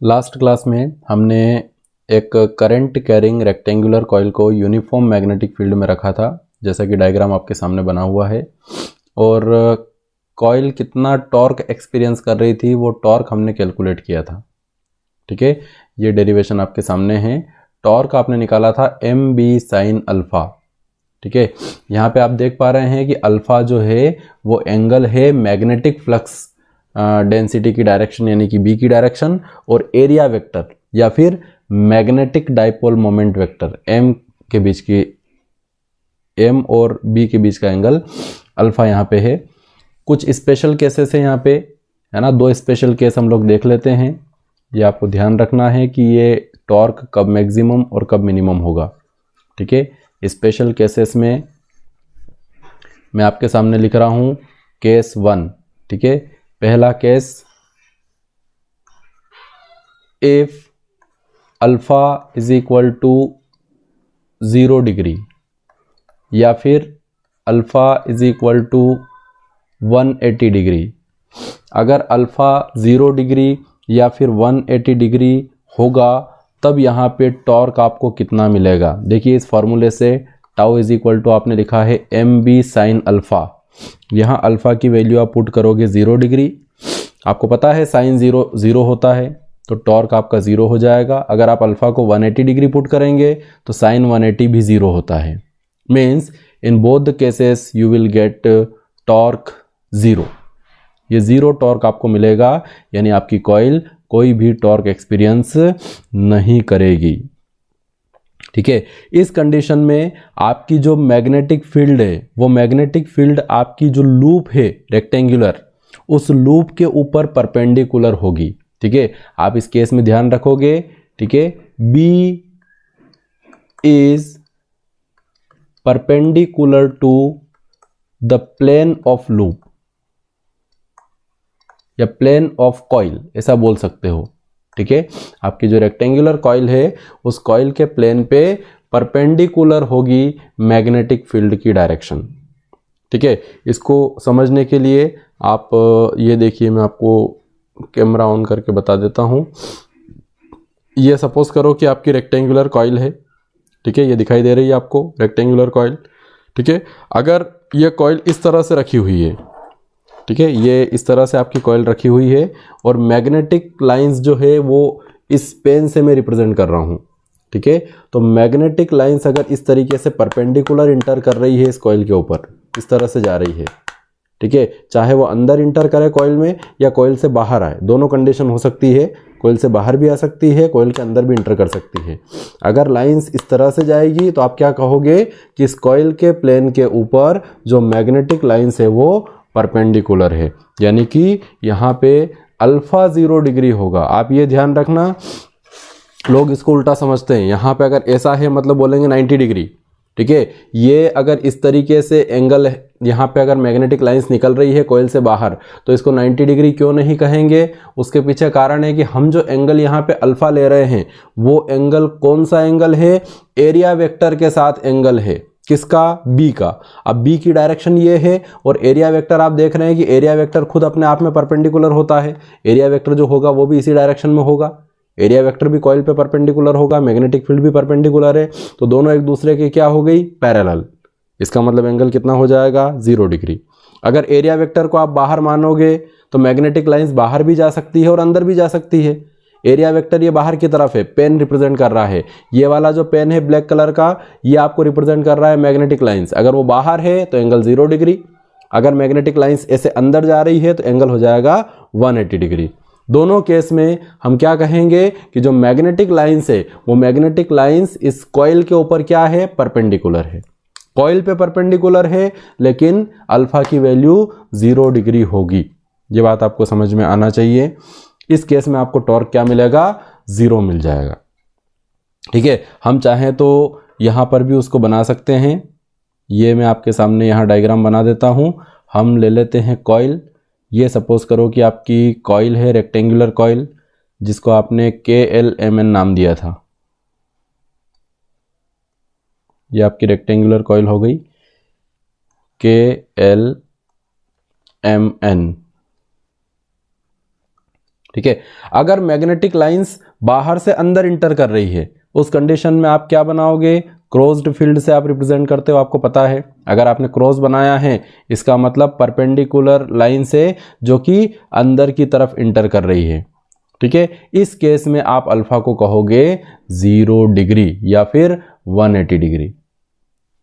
Last class में हमने एक करंट कैरिंग रेक्टेंगुलर कॉइल को यूनिफॉर्म मैग्नेटिक फील्ड में रखा था, जैसा कि डायग्राम आपके सामने बना हुआ है। और कॉइल कितना टॉर्क एक्सपीरियंस कर रही थी वो टॉर्क हमने कैलकुलेट किया था। ठीक है, ये डेरिवेशन आपके सामने है। टॉर्क आपने निकाला था एम बी साइन अल्फा। ठीक है, यहाँ पे आप देख पा रहे हैं कि अल्फा जो है वो एंगल है मैग्नेटिक फ्लक्स डेंसिटी की डायरेक्शन यानी कि बी की डायरेक्शन, और एरिया वेक्टर या फिर magnetic dipole moment vector M के बीच की, एम और बी के बीच का एंगल अल्फा यहाँ पे है। कुछ स्पेशल केसेस है यहाँ पे, है ना। दो स्पेशल केस हम लोग देख लेते हैं। ये आपको ध्यान रखना है कि ये टॉर्क कब मैक्सिमम और कब मिनिमम होगा। ठीक है, स्पेशल केसेस में मैं आपके सामने लिख रहा हूँ केस 1। ठीक है, पहला case, if alpha is equal to 0 degree या फिर alpha is equal to 180 degree. अगर अल्फा 0 डिग्री या फिर 180 डिग्री होगा तब यहाँ पे टॉर्क आपको कितना मिलेगा। देखिए इस फॉर्मूले से टाउ इज इक्वल टू आपने लिखा है एम बी साइन अल्फा। यहाँ अल्फा की वैल्यू आप पुट करोगे 0 डिग्री। आपको पता है साइन 0 होता है तो टॉर्क आपका 0 हो जाएगा। अगर आप अल्फा को 180 डिग्री पुट करेंगे तो साइन 180 भी 0 होता है। Means in both the cases you will get torque 0। ये 0 टॉर्क आपको मिलेगा, यानी आपकी कॉइल कोई भी टॉर्क एक्सपीरियंस नहीं करेगी। ठीक है, इस कंडीशन में आपकी जो मैग्नेटिक फील्ड है वो मैग्नेटिक फील्ड आपकी जो लूप है रेक्टेंगुलर, उस लूप के ऊपर परपेंडिकुलर होगी। ठीक है, आप इस केस में ध्यान रखोगे। ठीक है, B is perpendicular to the plane of loop या प्लेन ऑफ कॉइल, ऐसा बोल सकते हो। ठीक है, आपकी जो रेक्टेंगुलर कॉइल है उस कॉइल के प्लेन पे परपेंडिकुलर होगी मैग्नेटिक फील्ड की डायरेक्शन। ठीक है, इसको समझने के लिए आप ये देखिए, मैं आपको कैमरा ऑन करके बता देता हूँ। ये सपोज करो कि आपकी रेक्टेंगुलर कॉइल है। ठीक है, ये दिखाई दे रही है आपको रेक्टेंगुलर कॉइल। ठीक है, अगर ये कॉइल इस तरह से रखी हुई है, ठीक है, ये इस तरह से आपकी कॉइल रखी हुई है और मैग्नेटिक लाइंस जो है वो इस पेन से मैं रिप्रेजेंट कर रहा हूँ। ठीक है, तो मैग्नेटिक लाइंस अगर इस तरीके से परपेंडिकुलर इंटर कर रही है इस कॉइल के ऊपर, इस तरह से जा रही है। ठीक है, चाहे वो अंदर इंटर करे कॉइल में या कॉइल से बाहर आए, दोनों कंडीशन हो सकती है। कॉइल से बाहर भी आ सकती है, कॉइल के अंदर भी इंटर कर सकती है। अगर लाइंस इस तरह से जाएगी तो आप क्या कहोगे कि इस कॉइल के प्लेन के ऊपर जो मैग्नेटिक लाइंस है वो परपेंडिकुलर है, यानी कि यहाँ पे अल्फा 0 डिग्री होगा। आप ये ध्यान रखना, लोग इसको उल्टा समझते हैं। यहाँ पे अगर ऐसा है मतलब बोलेंगे 90 डिग्री। ठीक है, ये अगर इस तरीके से एंगल यहाँ पे अगर मैग्नेटिक लाइंस निकल रही है कॉइल से बाहर तो इसको 90 डिग्री क्यों नहीं कहेंगे। उसके पीछे कारण है कि हम जो एंगल यहाँ पे अल्फा ले रहे हैं वो एंगल कौन सा एंगल है, एरिया वेक्टर के साथ एंगल है। किसका, बी का। अब बी की डायरेक्शन ये है और एरिया वेक्टर आप देख रहे हैं कि एरिया वेक्टर खुद अपने आप में परपेंडिकुलर होता है। एरिया वेक्टर जो होगा वो भी इसी डायरेक्शन में होगा। एरिया वेक्टर भी कॉइल पे परपेंडिकुलर होगा, मैग्नेटिक फील्ड भी परपेंडिकुलर है, तो दोनों एक दूसरे के क्या हो गई, पैरेलल। इसका मतलब एंगल कितना हो जाएगा, 0 डिग्री। अगर एरिया वेक्टर को आप बाहर मानोगे तो मैग्नेटिक लाइंस बाहर भी जा सकती है और अंदर भी जा सकती है। एरिया वेक्टर ये बाहर की तरफ है, पेन रिप्रेजेंट कर रहा है। ये वाला जो पेन है ब्लैक कलर का, ये आपको रिप्रेजेंट कर रहा है मैग्नेटिक लाइंस। अगर वो बाहर है तो एंगल 0 डिग्री, अगर मैग्नेटिक लाइंस ऐसे अंदर जा रही है तो एंगल हो जाएगा 180 डिग्री। दोनों केस में हम क्या कहेंगे कि जो मैग्नेटिक लाइंस है वो मैग्नेटिक लाइंस इस कॉइल के ऊपर क्या है, परपेंडिकुलर है। कॉइल पे परपेंडिकुलर है लेकिन अल्फा की वैल्यू 0 डिग्री होगी। ये बात आपको समझ में आना चाहिए। इस केस में आपको टॉर्क क्या मिलेगा, 0 मिल जाएगा। ठीक है, हम चाहें तो यहां पर भी उसको बना सकते हैं। ये मैं आपके सामने यहां डायग्राम बना देता हूं। हम ले लेते हैं कॉइल। ये सपोज करो कि आपकी कॉइल है रेक्टेंगुलर कॉइल, जिसको आपने KLMN नाम दिया था। ये आपकी रेक्टेंगुलर कॉइल हो गई KLMN। ठीक है। अगर मैग्नेटिक लाइंस बाहर से अंदर इंटर कर रही है उस कंडीशन में आप क्या बनाओगे, क्लोज्ड फील्ड से आप रिप्रेजेंट करते हो, आपको पता है। अगर आपने क्रॉस बनाया है इसका मतलब परपेंडिकुलर लाइन से जो कि अंदर की तरफ इंटर कर रही है, ठीक है। इस केस में आप अल्फा को कहोगे 0 डिग्री या फिर 180 डिग्री,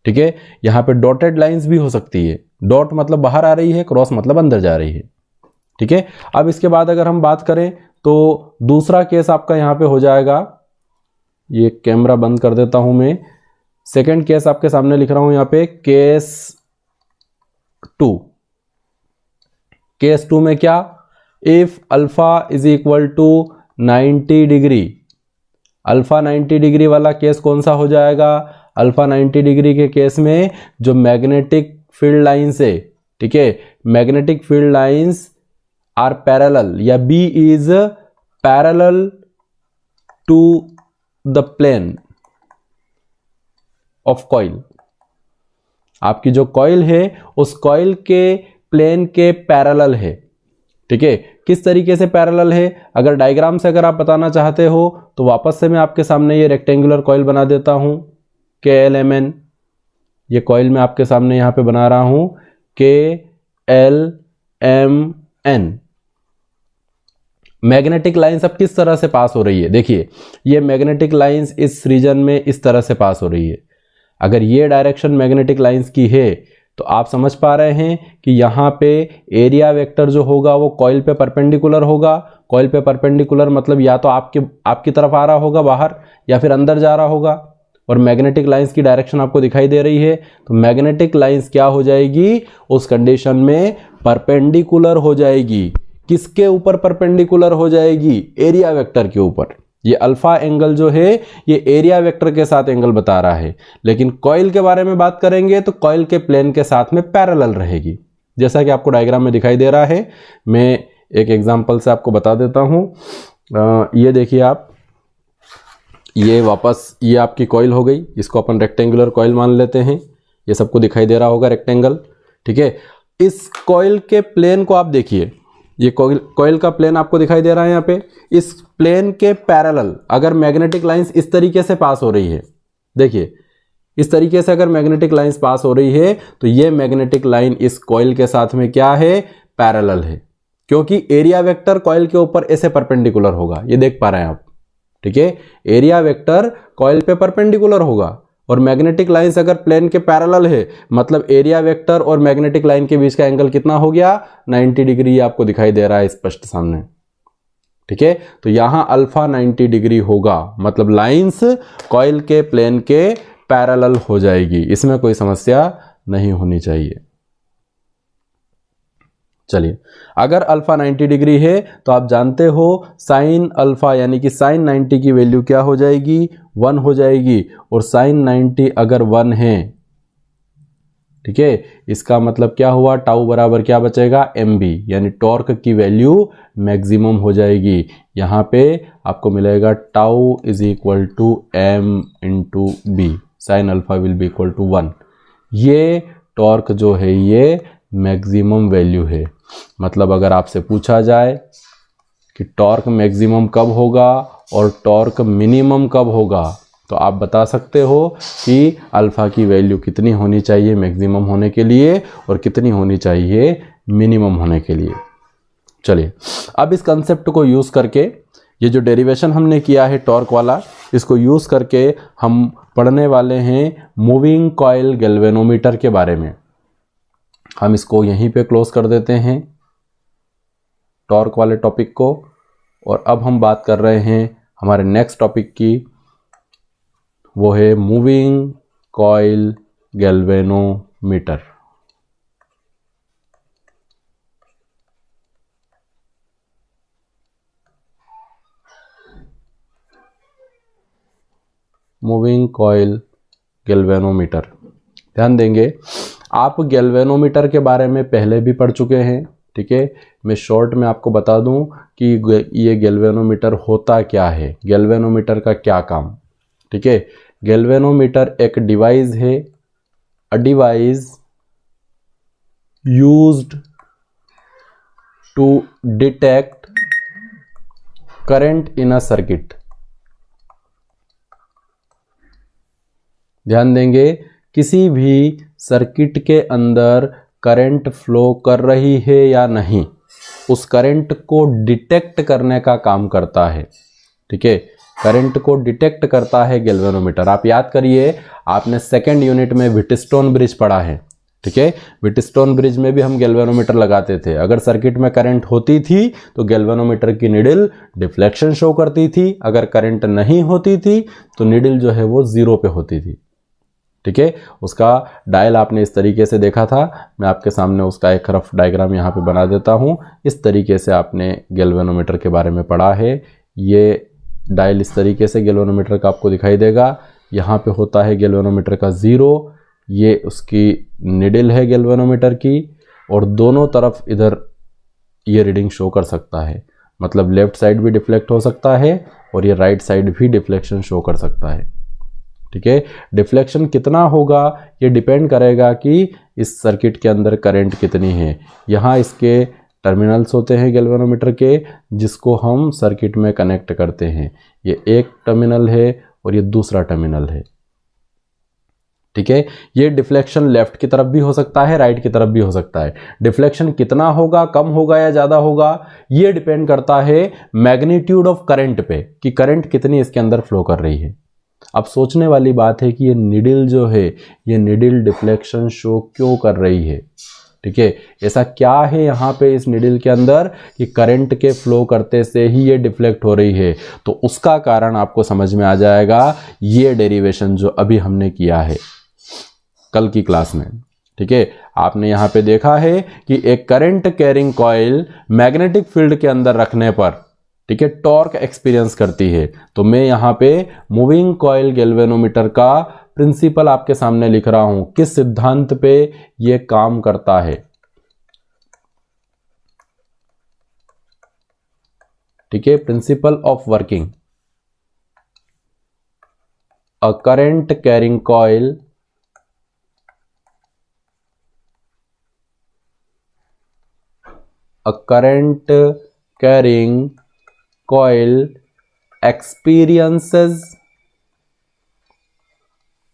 ठीक है। यहां पे डॉटेड लाइंस भी हो सकती है, डॉट मतलब बाहर आ रही है, क्रॉस मतलब अंदर जा रही है, ठीक है। अब इसके बाद अगर हम बात करें तो दूसरा केस आपका यहां पे हो जाएगा, ये कैमरा बंद कर देता हूं मैं, सेकंड केस आपके सामने लिख रहा हूं यहां पे, केस 2। केस 2 में क्या, if alpha is equal to 90 degree, alpha 90 degree वाला केस कौन सा हो जाएगा, अल्फा 90 डिग्री के केस में जो मैग्नेटिक फील्ड लाइंस है, ठीक है, magnetic field lines are parallel या B is parallel to the plane of coil. आपकी जो कॉइल है उस कॉइल के प्लेन के पैरेलल है, ठीक है। किस तरीके से पैरेलल है, अगर डायग्राम से अगर आप बताना चाहते हो तो वापस से मैं आपके सामने ये रेक्टेंगुलर कॉइल बना देता हूं, KLMN, ये कॉइल मैं आपके सामने यहां पे बना रहा हूं KLMN। मैग्नेटिक लाइंस अब किस तरह से पास हो रही है, देखिए ये मैग्नेटिक लाइंस इस रीजन में इस तरह से पास हो रही है। अगर ये डायरेक्शन मैग्नेटिक लाइंस की है तो आप समझ पा रहे हैं कि यहाँ पे एरिया वेक्टर जो होगा वो कॉइल पे परपेंडिकुलर होगा। कॉइल पे परपेंडिकुलर मतलब या तो आपकी तरफ आ रहा होगा बाहर या फिर अंदर जा रहा होगा, और मैग्नेटिक लाइंस की डायरेक्शन आपको दिखाई दे रही है, तो मैग्नेटिक लाइंस क्या हो जाएगी उस कंडीशन में, परपेंडिकुलर हो जाएगी। किसके ऊपर परपेंडिकुलर हो जाएगी, एरिया वेक्टर के ऊपर। ये अल्फा एंगल जो है ये एरिया वेक्टर के साथ एंगल बता रहा है, लेकिन कॉइल के बारे में बात करेंगे तो कॉइल के प्लेन के साथ में पैरेलल रहेगी, जैसा कि आपको डायग्राम में दिखाई दे रहा है। मैं एक एग्जांपल से आपको बता देता हूं। ये देखिए आप, ये वापस ये आपकी कॉइल हो गई, इसको अपन रेक्टेंगुलर कॉइल मान लेते हैं, ये सबको दिखाई दे रहा होगा रेक्टेंगल, ठीक है। इस कॉइल के प्लेन को आप देखिए, ये कॉइल का प्लेन आपको दिखाई दे रहा है यहाँ पे, इस प्लेन के पैरेलल अगर मैग्नेटिक लाइंस इस तरीके से पास हो रही है, देखिए इस तरीके से अगर मैग्नेटिक लाइंस पास हो रही है तो ये मैग्नेटिक लाइन इस कॉइल के साथ में क्या है, पैरेलल है, क्योंकि एरिया वेक्टर कॉइल के ऊपर ऐसे परपेंडिकुलर होगा, ये देख पा रहे हैं आप, ठीक है। एरिया वेक्टर कॉइल पे परपेंडिकुलर होगा और मैग्नेटिक लाइंस अगर प्लेन के पैरेलल है मतलब एरिया वेक्टर और मैग्नेटिक लाइन के बीच का एंगल कितना हो गया, 90 डिग्री आपको दिखाई दे रहा है स्पष्ट सामने, ठीक है। तो यहां अल्फा 90 डिग्री होगा, मतलब लाइंस कॉइल के प्लेन के पैरेलल हो जाएगी, इसमें कोई समस्या नहीं होनी चाहिए। चलिए, अगर अल्फा 90 डिग्री है तो आप जानते हो साइन अल्फा यानी कि साइन 90 की वैल्यू क्या हो जाएगी, 1 हो जाएगी, और साइन 90 अगर 1 है, ठीक है, इसका मतलब क्या हुआ, टाउ बराबर क्या बचेगा, mb, यानी टॉर्क की वैल्यू मैक्सिमम हो जाएगी। यहाँ पे आपको मिलेगा tau is equal to m into B, sine alpha will be equal to 1। ये टॉर्क जो है ये मैक्सिमम वैल्यू है, मतलब अगर आपसे पूछा जाए कि टॉर्क मैक्सिमम कब होगा और टॉर्क मिनिमम कब होगा, तो आप बता सकते हो कि अल्फा की वैल्यू कितनी होनी चाहिए मैक्सिमम होने के लिए और कितनी होनी चाहिए मिनिमम होने के लिए। चलिए, अब इस कंसेप्ट को यूज़ करके, ये जो डेरिवेशन हमने किया है टॉर्क वाला, इसको यूज़ करके हम पढ़ने वाले हैं मूविंग कॉइल गैल्वेनोमीटर के बारे में। हम इसको यहीं पे क्लोज कर देते हैं टॉर्क वाले टॉपिक को, और अब हम बात कर रहे हैं हमारे नेक्स्ट टॉपिक की, वो है moving coil galvanometer. Moving coil galvanometer, ध्यान देंगे आप गैल्वेनोमीटर के बारे में पहले भी पढ़ चुके हैं, ठीक है। मैं शॉर्ट में आपको बता दूं कि ये गैल्वेनोमीटर होता क्या है, गैल्वेनोमीटर का क्या काम, ठीक है। गैल्वेनोमीटर एक डिवाइस है, a device used to detect current in a circuit, ध्यान देंगे किसी भी सर्किट के अंदर करंट फ्लो कर रही है या नहीं, उस करंट को डिटेक्ट करने का काम करता है। ठीक है, करंट को डिटेक्ट करता है गैल्वेनोमीटर। आप याद करिए, आपने सेकंड यूनिट में व्हिटस्टोन ब्रिज पढ़ा है। ठीक है, व्हिटस्टोन ब्रिज में भी हम गैल्वेनोमीटर लगाते थे। अगर सर्किट में करंट होती थी तो गैल्वेनोमीटर की निडल डिफ्लेक्शन शो करती थी, अगर करंट नहीं होती थी तो निडल जो है वो जीरो पे होती थी। ठीक है, उसका डायल आपने इस तरीके से देखा था। मैं आपके सामने उसका एक रफ डायग्राम यहाँ पे बना देता हूँ। इस तरीके से आपने गैल्वेनोमीटर के बारे में पढ़ा है। ये डायल इस तरीके से गैल्वेनोमीटर का आपको दिखाई देगा। यहाँ पे होता है गैल्वेनोमीटर का जीरो, ये उसकी निडल है गैल्वेनोमीटर की, और दोनों तरफ इधर ये रीडिंग शो कर सकता है। मतलब लेफ्ट साइड भी डिफ्लेक्ट हो सकता है और ये राइट साइड भी डिफ्लेक्शन शो कर सकता है। ठीक है, डिफ्लेक्शन कितना होगा ये डिपेंड करेगा कि इस सर्किट के अंदर करंट कितनी है। यहाँ इसके टर्मिनल्स होते हैं गैल्वेनोमीटर के, जिसको हम सर्किट में कनेक्ट करते हैं। ये एक टर्मिनल है और ये दूसरा टर्मिनल है। ठीक है, ये डिफ्लेक्शन लेफ्ट की तरफ भी हो सकता है, राइट की तरफ भी हो सकता है। डिफ्लेक्शन कितना होगा, कम होगा या ज़्यादा होगा, ये डिपेंड करता है मैग्नीट्यूड ऑफ करंट पे, कि करंट कितनी इसके अंदर फ्लो कर रही है। अब सोचने वाली बात है कि ये निडल जो है, ये निडल डिफ्लेक्शन शो क्यों कर रही है। ठीक है, ऐसा क्या है यहाँ पे इस निडल के अंदर कि करंट के फ्लो करते से ही ये डिफ्लेक्ट हो रही है। तो उसका कारण आपको समझ में आ जाएगा, ये डेरिवेशन जो अभी हमने किया है कल की क्लास में। ठीक है, आपने यहाँ पे देखा है कि एक current carrying coil magnetic field के अंदर रखने पर, ठीक है, टॉर्क एक्सपीरियंस करती है। तो मैं यहाँ पे मूविंग कॉइल गैल्वेनोमीटर का प्रिंसिपल आपके सामने लिख रहा हूं, किस सिद्धांत पे ये काम करता है। ठीक है, principle of working a current carrying coil experiences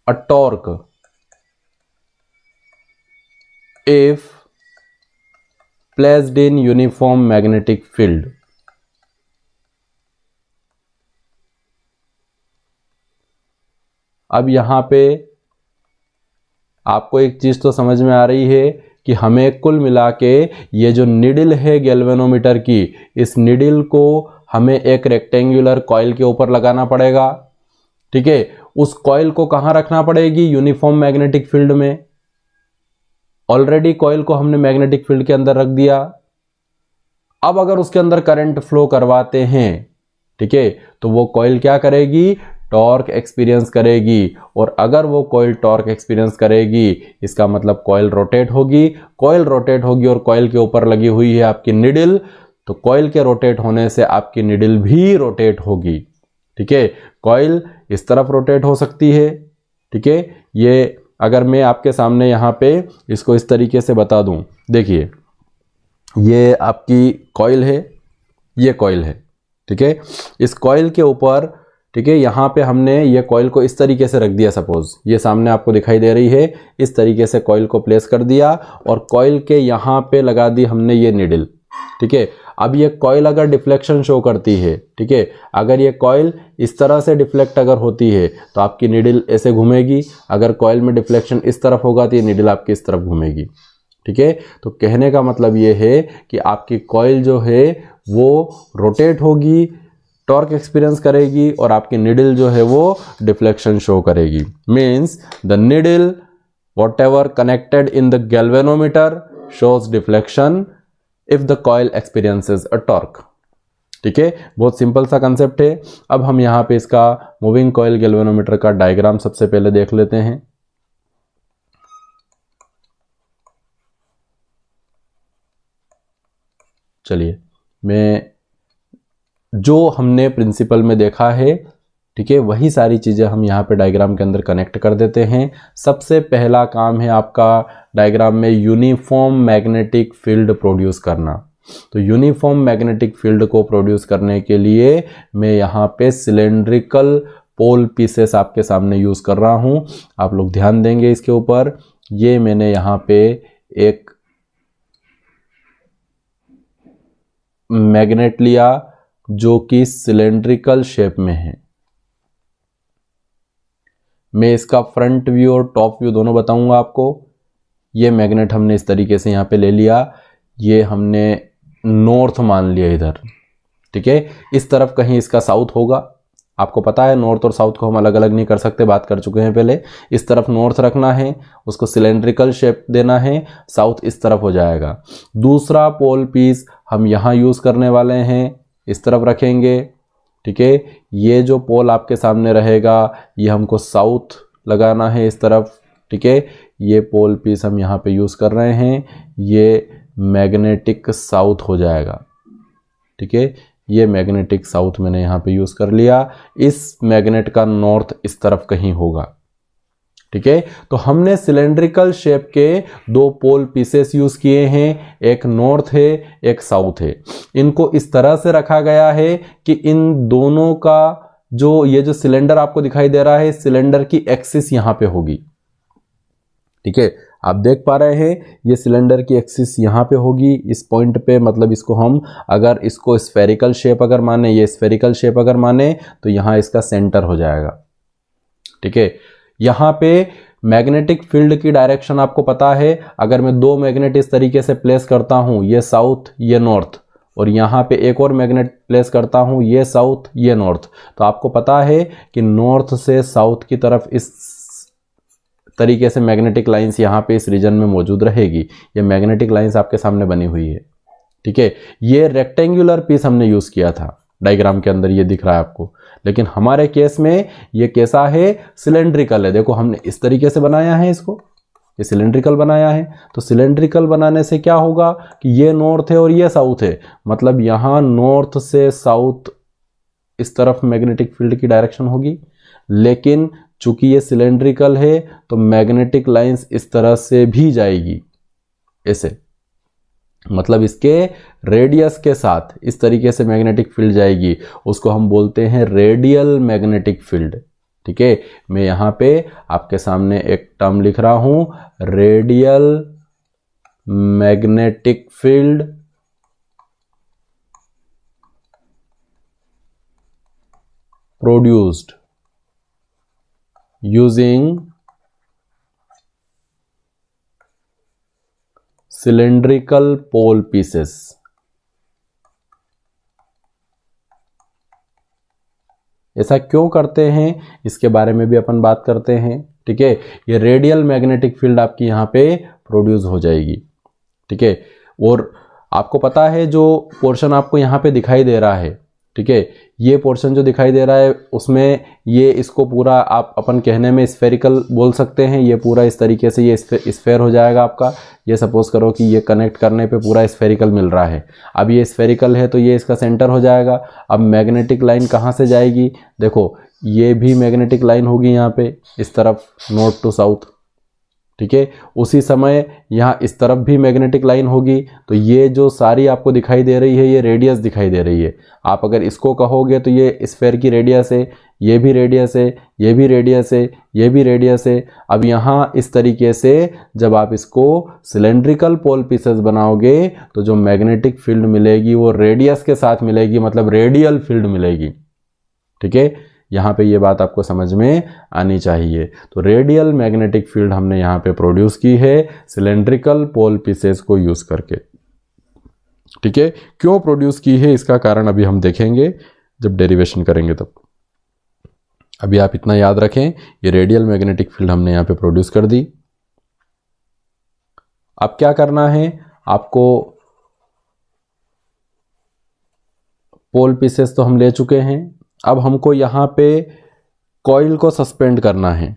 a torque if placed in uniform magnetic field। अब यहां पे आपको एक चीज तो समझ में आ रही है कि हमें कुल मिला के ये जो निडल है गैल्वेनोमीटर की, इस निडल को हमें एक रेक्टेंगुलर कॉइल के ऊपर लगाना पड़ेगा। ठीक है, उस कॉइल को कहां रखना पड़ेगी, यूनिफॉर्म मैग्नेटिक फील्ड में। ऑलरेडी कॉइल को हमने मैग्नेटिक फील्ड के अंदर रख दिया। अब अगर उसके अंदर करंट फ्लो करवाते हैं, ठीक है, तो वो कॉइल क्या करेगी, टॉर्क एक्सपीरियंस करेगी। और अगर वो कॉइल टॉर्क एक्सपीरियंस करेगी, इसका मतलब कॉइल रोटेट होगी। कॉइल रोटेट होगी और कॉइल के ऊपर लगी हुई है आपकी निडल, तो कॉइल के रोटेट होने से आपकी निडल भी रोटेट होगी। ठीक है, कॉइल इस तरफ रोटेट हो सकती है। ठीक है, ये अगर मैं आपके सामने यहाँ पे इसको इस तरीके से बता दूं, देखिए ये आपकी कॉइल है, ये कॉइल है। ठीक है, इस कॉइल के ऊपर, ठीक है, यहाँ पे हमने ये कॉइल को इस तरीके से रख दिया। सपोज ये सामने आपको दिखाई दे रही है, इस तरीके से कॉइल को प्लेस कर दिया और कॉइल के यहाँ पे लगा दी हमने ये निडल। ठीक है, अब ये कॉइल अगर डिफ्लेक्शन शो करती है, ठीक है, अगर ये कॉइल इस तरह से डिफ्लेक्ट अगर होती है तो आपकी निडल ऐसे घूमेगी। अगर कॉइल में डिफ्लेक्शन इस तरफ होगा तो ये निडल आपकी इस तरफ घूमेगी। ठीक है, तो कहने का मतलब ये है कि आपकी कॉइल जो है वो रोटेट होगी, टॉर्क एक्सपीरियंस करेगी और आपकी निडल जो है वो डिफ्लेक्शन शो करेगी। Means the needle what ever connected in the galvanometer shows deflection if the coil experiences a torque. ठीक है, बहुत सिंपल सा कंसेप्ट है। अब हम यहाँ पे इसका मूविंग कॉइल गैल्वेनोमीटर का डायग्राम सबसे पहले देख लेते हैं। चलिए, मैं जो हमने प्रिंसिपल में देखा है, ठीक है, वही सारी चीज़ें हम यहाँ पे डायग्राम के अंदर कनेक्ट कर देते हैं। सबसे पहला काम है आपका डायग्राम में यूनिफॉर्म मैग्नेटिक फील्ड प्रोड्यूस करना। तो यूनिफॉर्म मैग्नेटिक फील्ड को प्रोड्यूस करने के लिए मैं यहाँ पे सिलेंड्रिकल पोल पीसेस आपके सामने यूज कर रहा हूँ। आप लोग ध्यान देंगे इसके ऊपर। ये मैंने यहाँ पे एक मैग्नेट लिया जो कि सिलेंड्रिकल शेप में है। मैं इसका फ्रंट व्यू और टॉप व्यू दोनों बताऊंगा आपको। ये मैग्नेट हमने इस तरीके से यहाँ पे ले लिया, ये हमने नॉर्थ मान लिया इधर, ठीक है। इस तरफ कहीं इसका साउथ होगा, आपको पता है नॉर्थ और साउथ को हम अलग अलग नहीं कर सकते, बात कर चुके हैं पहले। इस तरफ नॉर्थ रखना है, उसको सिलेंड्रिकल शेप देना है, साउथ इस तरफ हो जाएगा। दूसरा पोल पीस हम यहाँ यूज करने वाले हैं, इस तरफ रखेंगे, ठीक है। ये जो पोल आपके सामने रहेगा ये हमको साउथ लगाना है इस तरफ, ठीक है। ये पोल पीस हम यहाँ पे यूज कर रहे हैं, ये मैग्नेटिक साउथ हो जाएगा, ठीक है। ये मैग्नेटिक साउथ मैंने यहाँ पे यूज कर लिया। इस मैग्नेट का नॉर्थ इस तरफ कहीं होगा, ठीक है। तो हमने सिलेंड्रिकल शेप के दो पोल पीसेस यूज किए हैं, एक नॉर्थ है एक साउथ है। इनको इस तरह से रखा गया है कि इन दोनों का ये जो सिलेंडर आपको दिखाई दे रहा है, सिलेंडर की एक्सिस यहां पे होगी, ठीक है। आप देख पा रहे हैं ये सिलेंडर की एक्सिस यहाँ पे होगी इस पॉइंट पे, मतलब इसको हम अगर इसको स्फेरिकल शेप अगर माने, ये स्फेरिकल शेप अगर माने तो यहाँ इसका सेंटर हो जाएगा, ठीक है। यहाँ पे मैग्नेटिक फील्ड की डायरेक्शन आपको पता है। अगर मैं दो मैग्नेट इस तरीके से प्लेस करता हूँ, ये साउथ ये नॉर्थ, और यहाँ पे एक और मैग्नेट प्लेस करता हूँ, ये साउथ ये नॉर्थ, तो आपको पता है कि नॉर्थ से साउथ की तरफ इस तरीके से मैग्नेटिक लाइंस यहाँ पे इस रीजन में मौजूद रहेगी। ये मैग्नेटिक लाइंस आपके सामने बनी हुई है, ठीक है। ये रेक्टेंगुलर पीस हमने यूज किया था, डायग्राम के अंदर ये दिख रहा है आपको, लेकिन हमारे केस में ये कैसा है, सिलेंड्रिकल है। देखो हमने इस तरीके से बनाया है इसको, ये सिलेंड्रिकल बनाया है। तो सिलेंड्रिकल बनाने से क्या होगा कि ये नॉर्थ है और ये साउथ है, मतलब यहाँ नॉर्थ से साउथ इस तरफ मैग्नेटिक फील्ड की डायरेक्शन होगी। लेकिन चूंकि ये सिलेंड्रिकल है तो मैग्नेटिक लाइंस इस तरह से भी जाएगी, ऐसे, मतलब इसके रेडियस के साथ इस तरीके से मैग्नेटिक फील्ड जाएगी, उसको हम बोलते हैं रेडियल मैग्नेटिक फील्ड, ठीक है। मैं यहां पे आपके सामने एक टर्म लिख रहा हूं, radial magnetic field produced using cylindrical pole pieces। ऐसा क्यों करते हैं इसके बारे में भी अपन बात करते हैं, ठीक है। ये रेडियल मैग्नेटिक फील्ड आपकी यहाँ पे प्रोड्यूस हो जाएगी, ठीक है। और आपको पता है जो पोर्शन आपको यहाँ पे दिखाई दे रहा है, ठीक है, ये पोर्शन जो दिखाई दे रहा है उसमें ये इसको पूरा आप अपन कहने में स्फेरिकल बोल सकते हैं। ये पूरा इस तरीके से ये स्फेयर हो जाएगा आपका। ये सपोज करो कि ये कनेक्ट करने पे पूरा स्फेरिकल मिल रहा है। अब ये स्फेरिकल है तो ये इसका सेंटर हो जाएगा। अब मैग्नेटिक लाइन कहाँ से जाएगी, देखो ये भी मैग्नेटिक लाइन होगी यहाँ पे इस तरफ नॉर्थ टू साउथ, ठीक है। उसी समय यहाँ इस तरफ भी मैग्नेटिक लाइन होगी। तो ये जो सारी आपको दिखाई दे रही है ये रेडियस दिखाई दे रही है। आप अगर इसको कहोगे तो ये स्फेयर की रेडियस है, ये भी रेडियस है, ये भी रेडियस है, ये भी रेडियस है। अब यहाँ इस तरीके से जब आप इसको सिलेंड्रिकल पोल पीसेस बनाओगे तो जो मैग्नेटिक फील्ड मिलेगी वो रेडियस के साथ मिलेगी, मतलब रेडियल फील्ड मिलेगी, ठीक है। यहाँ पे ये बात आपको समझ में आनी चाहिए। तो रेडियल मैग्नेटिक फील्ड हमने यहाँ पे प्रोड्यूस की है सिलेंड्रिकल पोल पीसेस को यूज करके, ठीक है। क्यों प्रोड्यूस की है इसका कारण अभी हम देखेंगे जब डेरिवेशन करेंगे तब। अभी आप इतना याद रखें, ये रेडियल मैग्नेटिक फील्ड हमने यहाँ पे प्रोड्यूस कर दी। अब क्या करना है आपको, पोल पीसेस तो हम ले चुके हैं, अब हमको यहाँ पे कॉइल को सस्पेंड करना है,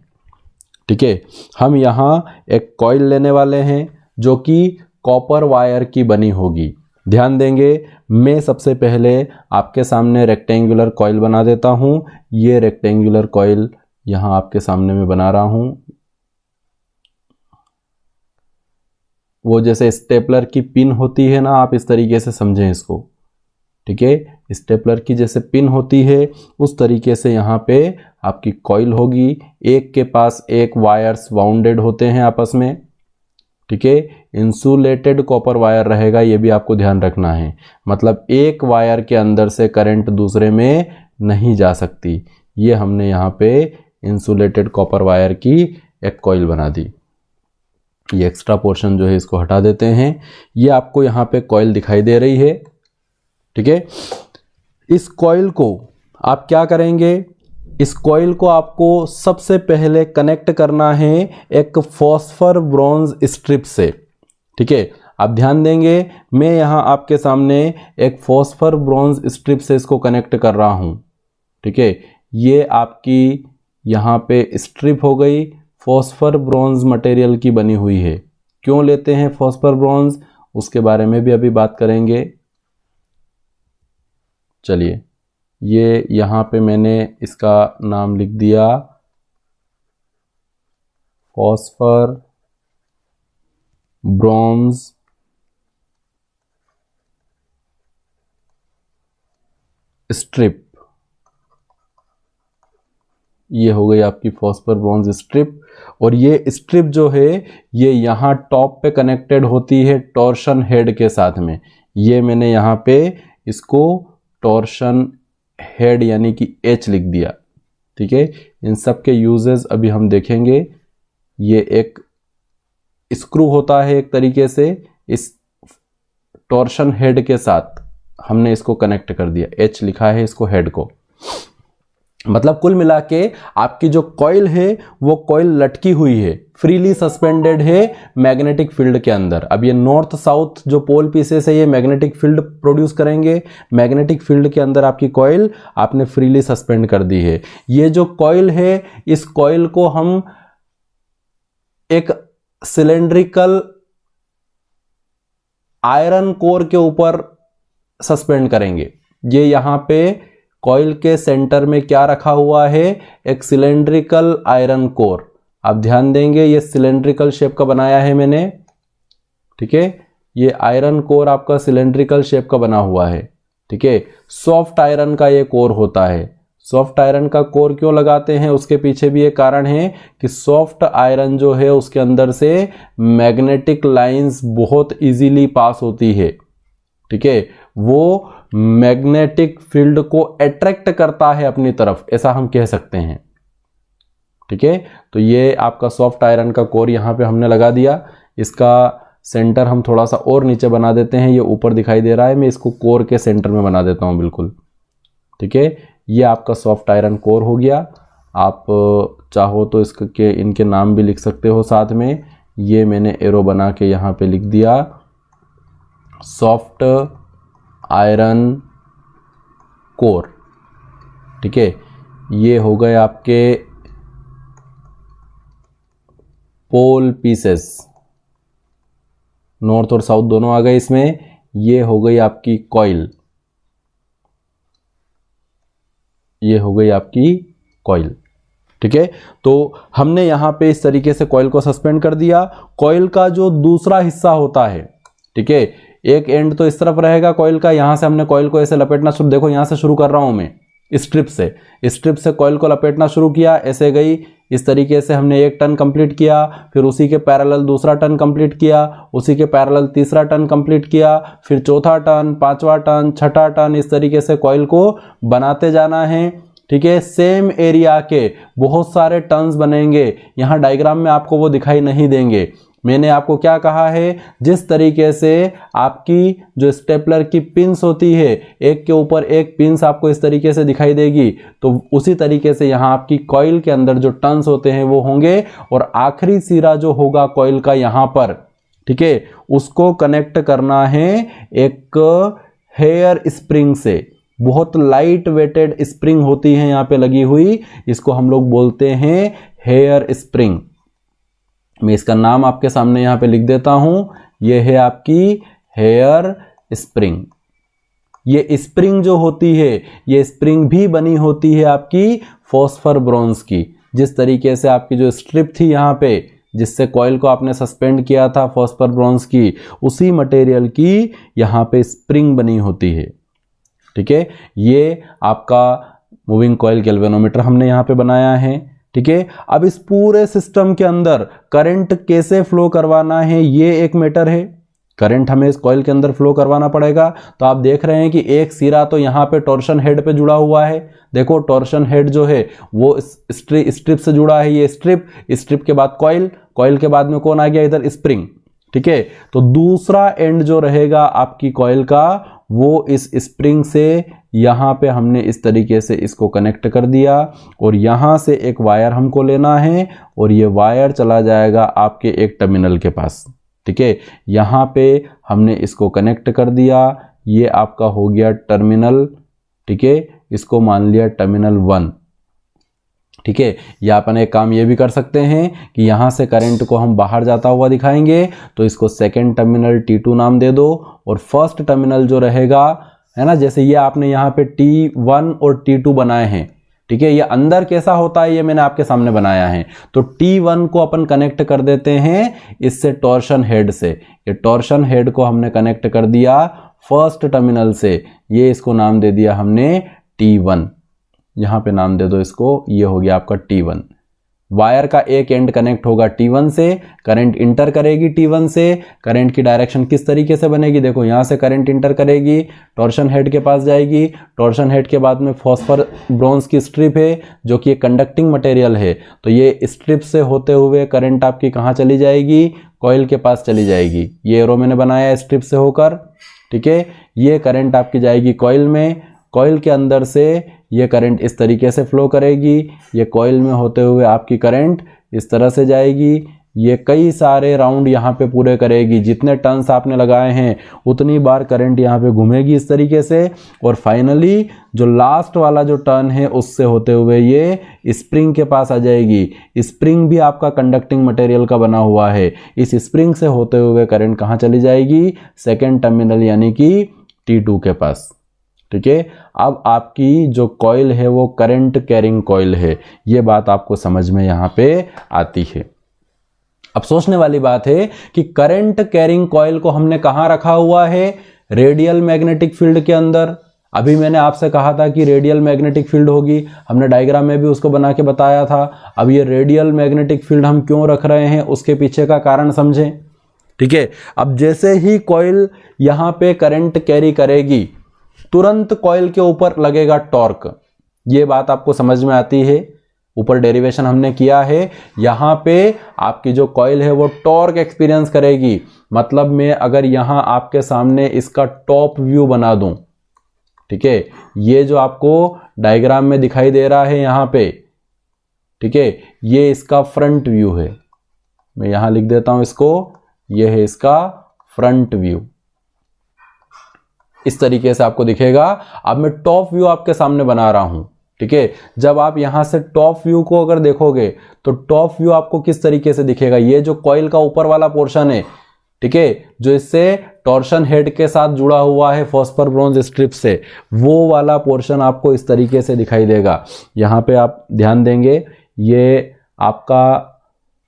ठीक है। हम यहाँ एक कॉइल लेने वाले हैं जो कि कॉपर वायर की बनी होगी। ध्यान देंगे, मैं सबसे पहले आपके सामने रेक्टेंगुलर कॉइल बना देता हूँ। ये रेक्टेंगुलर कॉइल यहाँ आपके सामने मैं बना रहा हूँ। वो जैसे स्टेपलर की पिन होती है ना, आप इस तरीके से समझें इसको, ठीक है। स्टेपलर की जैसे पिन होती है उस तरीके से यहाँ पे आपकी कॉइल होगी, एक के पास एक वायर्स वाउंडेड होते हैं आपस में, ठीक है। इंसुलेटेड कॉपर वायर रहेगा, ये भी आपको ध्यान रखना है, मतलब एक वायर के अंदर से करंट दूसरे में नहीं जा सकती। ये हमने यहाँ पे इंसुलेटेड कॉपर वायर की एक कॉइल बना दी। ये एक्स्ट्रा पोर्शन जो है इसको हटा देते हैं। ये आपको यहाँ पे कॉइल दिखाई दे रही है, ठीक है। इस कॉइल को आप क्या करेंगे, इस कॉइल को आपको सबसे पहले कनेक्ट करना है एक फॉस्फर ब्रॉन्ज स्ट्रिप से, ठीक है। आप ध्यान देंगे, मैं यहाँ आपके सामने एक फॉस्फर ब्रॉन्ज स्ट्रिप से इसको कनेक्ट कर रहा हूँ, ठीक है। ये आपकी यहाँ पे स्ट्रिप हो गई, फॉस्फर ब्रॉन्ज मटेरियल की बनी हुई है। क्यों लेते हैं फॉस्फर ब्रॉन्ज, उसके बारे में भी अभी बात करेंगे। चलिए, ये यहाँ पे मैंने इसका नाम लिख दिया फॉस्फर ब्रॉन्ज स्ट्रिप। ये हो गई आपकी फॉस्फर ब्रॉन्ज स्ट्रिप। और ये स्ट्रिप जो है ये यहाँ टॉप पे कनेक्टेड होती है टॉर्शन हेड के साथ में। ये मैंने यहाँ पे इसको टॉर्शन हेड यानी कि H लिख दिया, ठीक है। इन सब के यूजेस अभी हम देखेंगे। ये एक स्क्रू होता है एक तरीके से, इस टॉर्शन हेड के साथ हमने इसको कनेक्ट कर दिया, H लिखा है इसको हेड को। मतलब कुल मिला के आपकी जो कॉइल है वो कॉइल लटकी हुई है, फ्रीली सस्पेंडेड है मैग्नेटिक फील्ड के अंदर। अब ये नॉर्थ साउथ जो पोल पीसेस है ये मैग्नेटिक फील्ड प्रोड्यूस करेंगे, मैग्नेटिक फील्ड के अंदर आपकी कॉइल आपने फ्रीली सस्पेंड कर दी है। ये जो कॉइल है इस कॉइल को हम एक सिलेंड्रिकल आयरन कोर के ऊपर सस्पेंड करेंगे। ये यहां पे कॉइल के सेंटर में क्या रखा हुआ है, एक सिलेंड्रिकल आयरन कोर। आप ध्यान देंगे ये सिलेंड्रिकल शेप का बनाया है मैंने, ठीक है। ये आयरन कोर आपका सिलेंड्रिकल शेप का बना हुआ है, ठीक है। सॉफ्ट आयरन का ये कोर होता है। सॉफ्ट आयरन का कोर क्यों लगाते हैं, उसके पीछे भी एक कारण है कि सॉफ्ट आयरन जो है उसके अंदर से मैग्नेटिक लाइंस बहुत इजीली पास होती है, ठीक है। वो मैग्नेटिक फील्ड को अट्रैक्ट करता है अपनी तरफ, ऐसा हम कह सकते हैं, ठीक है। तो ये आपका सॉफ्ट आयरन का कोर यहाँ पे हमने लगा दिया। इसका सेंटर हम थोड़ा सा और नीचे बना देते हैं, ये ऊपर दिखाई दे रहा है, मैं इसको कोर के सेंटर में बना देता हूँ बिल्कुल, ठीक है। ये आपका सॉफ्ट आयरन कोर हो गया। आप चाहो तो इसके इनके नाम भी लिख सकते हो साथ में। ये मैंने एरो बना के यहाँ पे लिख दिया सॉफ्ट आयरन कोर, ठीक है। ये हो गए आपके पोल पीसेस, नॉर्थ और साउथ दोनों आ गए इसमें। ये हो गई आपकी कॉइल, ये हो गई आपकी कॉइल, ठीक है। तो हमने यहां पे इस तरीके से कॉइल को सस्पेंड कर दिया। कॉइल का जो दूसरा हिस्सा होता है, ठीक है, एक एंड तो इस तरफ रहेगा कॉइल का, यहां से हमने कॉइल को ऐसे लपेटना शुरू, देखो यहां से शुरू कर रहा हूं मैं स्ट्रिप से कॉइल को लपेटना शुरू किया, ऐसे गई। इस तरीके से हमने एक टर्न कंप्लीट किया, फिर उसी के पैरेलल दूसरा टर्न कंप्लीट किया, उसी के पैरेलल तीसरा टर्न कंप्लीट किया, फिर चौथा टर्न, पांचवा टर्न, छठा टर्न, इस तरीके से कॉइल को बनाते जाना है, ठीक है। सेम एरिया के बहुत सारे टर्न्स बनेंगे, यहां डायग्राम में आपको वो दिखाई नहीं देंगे। मैंने आपको क्या कहा है, जिस तरीके से आपकी जो स्टेपलर की पिंस होती है, एक के ऊपर एक पिंस आपको इस तरीके से दिखाई देगी, तो उसी तरीके से यहाँ आपकी कॉइल के अंदर जो टर्न्स होते हैं वो होंगे। और आखिरी सिरा जो होगा कॉइल का यहाँ पर, ठीक है, उसको कनेक्ट करना है एक हेयर स्प्रिंग से। बहुत लाइट वेटेड स्प्रिंग होती है यहाँ पे लगी हुई, इसको हम लोग बोलते हैं हेयर स्प्रिंग। मैं इसका नाम आपके सामने यहाँ पे लिख देता हूं, ये है आपकी हेयर स्प्रिंग। ये स्प्रिंग जो होती है, ये स्प्रिंग भी बनी होती है आपकी फॉस्फर ब्रॉन्ज की। जिस तरीके से आपकी जो स्ट्रिप थी यहाँ पे, जिससे कॉइल को आपने सस्पेंड किया था फॉस्फर ब्रॉन्ज की, उसी मटेरियल की यहाँ पे स्प्रिंग बनी होती है। ठीक है, ये आपका मूविंग कॉइल गैल्वेनोमीटर हमने यहाँ पे बनाया है। ठीक है, अब इस पूरे सिस्टम के अंदर करंट कैसे फ्लो करवाना है ये एक मैटर है। करंट हमें इस कॉइल के अंदर फ्लो करवाना पड़ेगा। तो आप देख रहे हैं कि एक सिरा तो यहाँ पे टॉर्शन हेड पे जुड़ा हुआ है। देखो टॉर्शन हेड जो है वो स्ट्रिप से जुड़ा है, ये स्ट्रिप के बाद कॉइल, कॉइल के बाद में कौन आ गया इधर, स्प्रिंग। ठीक है, तो दूसरा एंड जो रहेगा आपकी कॉइल का वो इस स्प्रिंग से यहाँ पे हमने इस तरीके से इसको कनेक्ट कर दिया और यहाँ से एक वायर हमको लेना है और ये वायर चला जाएगा आपके एक टर्मिनल के पास। ठीक है, यहाँ पे हमने इसको कनेक्ट कर दिया, ये आपका हो गया टर्मिनल। ठीक है, इसको मान लिया टर्मिनल 1। ठीक है, या अपन एक काम ये भी कर सकते हैं कि यहाँ से करंट को हम बाहर जाता हुआ दिखाएंगे, तो इसको सेकेंड टर्मिनल T2 नाम दे दो और फर्स्ट टर्मिनल जो रहेगा, है ना, जैसे ये आपने यहाँ पे T1 और T2 बनाए हैं। ठीक है, ये अंदर कैसा होता है ये मैंने आपके सामने बनाया है। तो T1 को अपन कनेक्ट कर देते हैं इससे टॉर्शन हेड से। ये टॉर्शन हेड को हमने कनेक्ट कर दिया फर्स्ट टर्मिनल से, ये इसको नाम दे दिया हमने T1। यहाँ पे नाम दे दो इसको, ये हो गया आपका T1। वायर का एक एंड कनेक्ट होगा T1 से, करंट इंटर करेगी T1 से। करंट की डायरेक्शन किस तरीके से बनेगी, देखो यहाँ से करंट इंटर करेगी, टॉर्शन हेड के पास जाएगी, टॉर्शन हेड के बाद में फॉस्फर ब्रॉन्ज की स्ट्रिप है जो कि एक कंडक्टिंग मटेरियल है, तो ये स्ट्रिप से होते हुए करंट आपकी कहाँ चली जाएगी, कॉइल के पास चली जाएगी। ये एरो मैंने बनाया है स्ट्रिप से होकर। ठीक है, ये करंट आपकी जाएगी कॉइल में, कॉइल के अंदर से ये करंट इस तरीके से फ्लो करेगी, ये कॉइल में होते हुए आपकी करंट इस तरह से जाएगी, ये कई सारे राउंड यहाँ पे पूरे करेगी, जितने टर्न्स आपने लगाए हैं उतनी बार करंट यहाँ पे घूमेगी इस तरीके से, और फाइनली जो लास्ट वाला जो टर्न है उससे होते हुए ये स्प्रिंग के पास आ जाएगी। स्प्रिंग भी आपका कंडक्टिंग मटेरियल का बना हुआ है, इस स्प्रिंग से होते हुए करंट कहाँ चली जाएगी, सेकेंड टर्मिनल यानी कि T2 के पास। ठीक है, अब आपकी जो कॉइल है वो करंट कैरिंग कॉइल है, ये बात आपको समझ में यहाँ पे आती है। अब सोचने वाली बात है कि करंट कैरिंग कॉइल को हमने कहाँ रखा हुआ है, रेडियल मैग्नेटिक फील्ड के अंदर। अभी मैंने आपसे कहा था कि रेडियल मैग्नेटिक फील्ड होगी, हमने डायग्राम में भी उसको बना के बताया था। अब ये रेडियल मैग्नेटिक फील्ड हम क्यों रख रहे हैं उसके पीछे का कारण समझें। ठीक है, अब जैसे ही कॉइल यहाँ पे करंट कैरी करेगी तुरंत कॉइल के ऊपर लगेगा टॉर्क, ये बात आपको समझ में आती है। ऊपर डेरिवेशन हमने किया है, यहाँ पे आपकी जो कॉइल है वो टॉर्क एक्सपीरियंस करेगी। मतलब मैं अगर यहाँ आपके सामने इसका टॉप व्यू बना दूं, ठीक है, ये जो आपको डायग्राम में दिखाई दे रहा है यहाँ पे, ठीक है, ये इसका फ्रंट व्यू है। मैं यहाँ लिख देता हूं इसको, ये है इसका फ्रंट व्यू। इस तरीके से आपको दिखेगा। अब मैं टॉप व्यू आपके सामने बना रहा हूं। ठीक है, जब आप यहां से टॉप व्यू को अगर देखोगे तो टॉप व्यू आपको किस तरीके से दिखेगा, ये जो कॉइल का ऊपर वाला पोर्शन है, ठीक है, जो इससे टॉर्शन हेड के साथ जुड़ा हुआ है फॉस्फर ब्रॉन्ज स्ट्रिप से, वो वाला पोर्शन आपको इस तरीके से दिखाई देगा। यहां पे आप ध्यान देंगे, ये आपका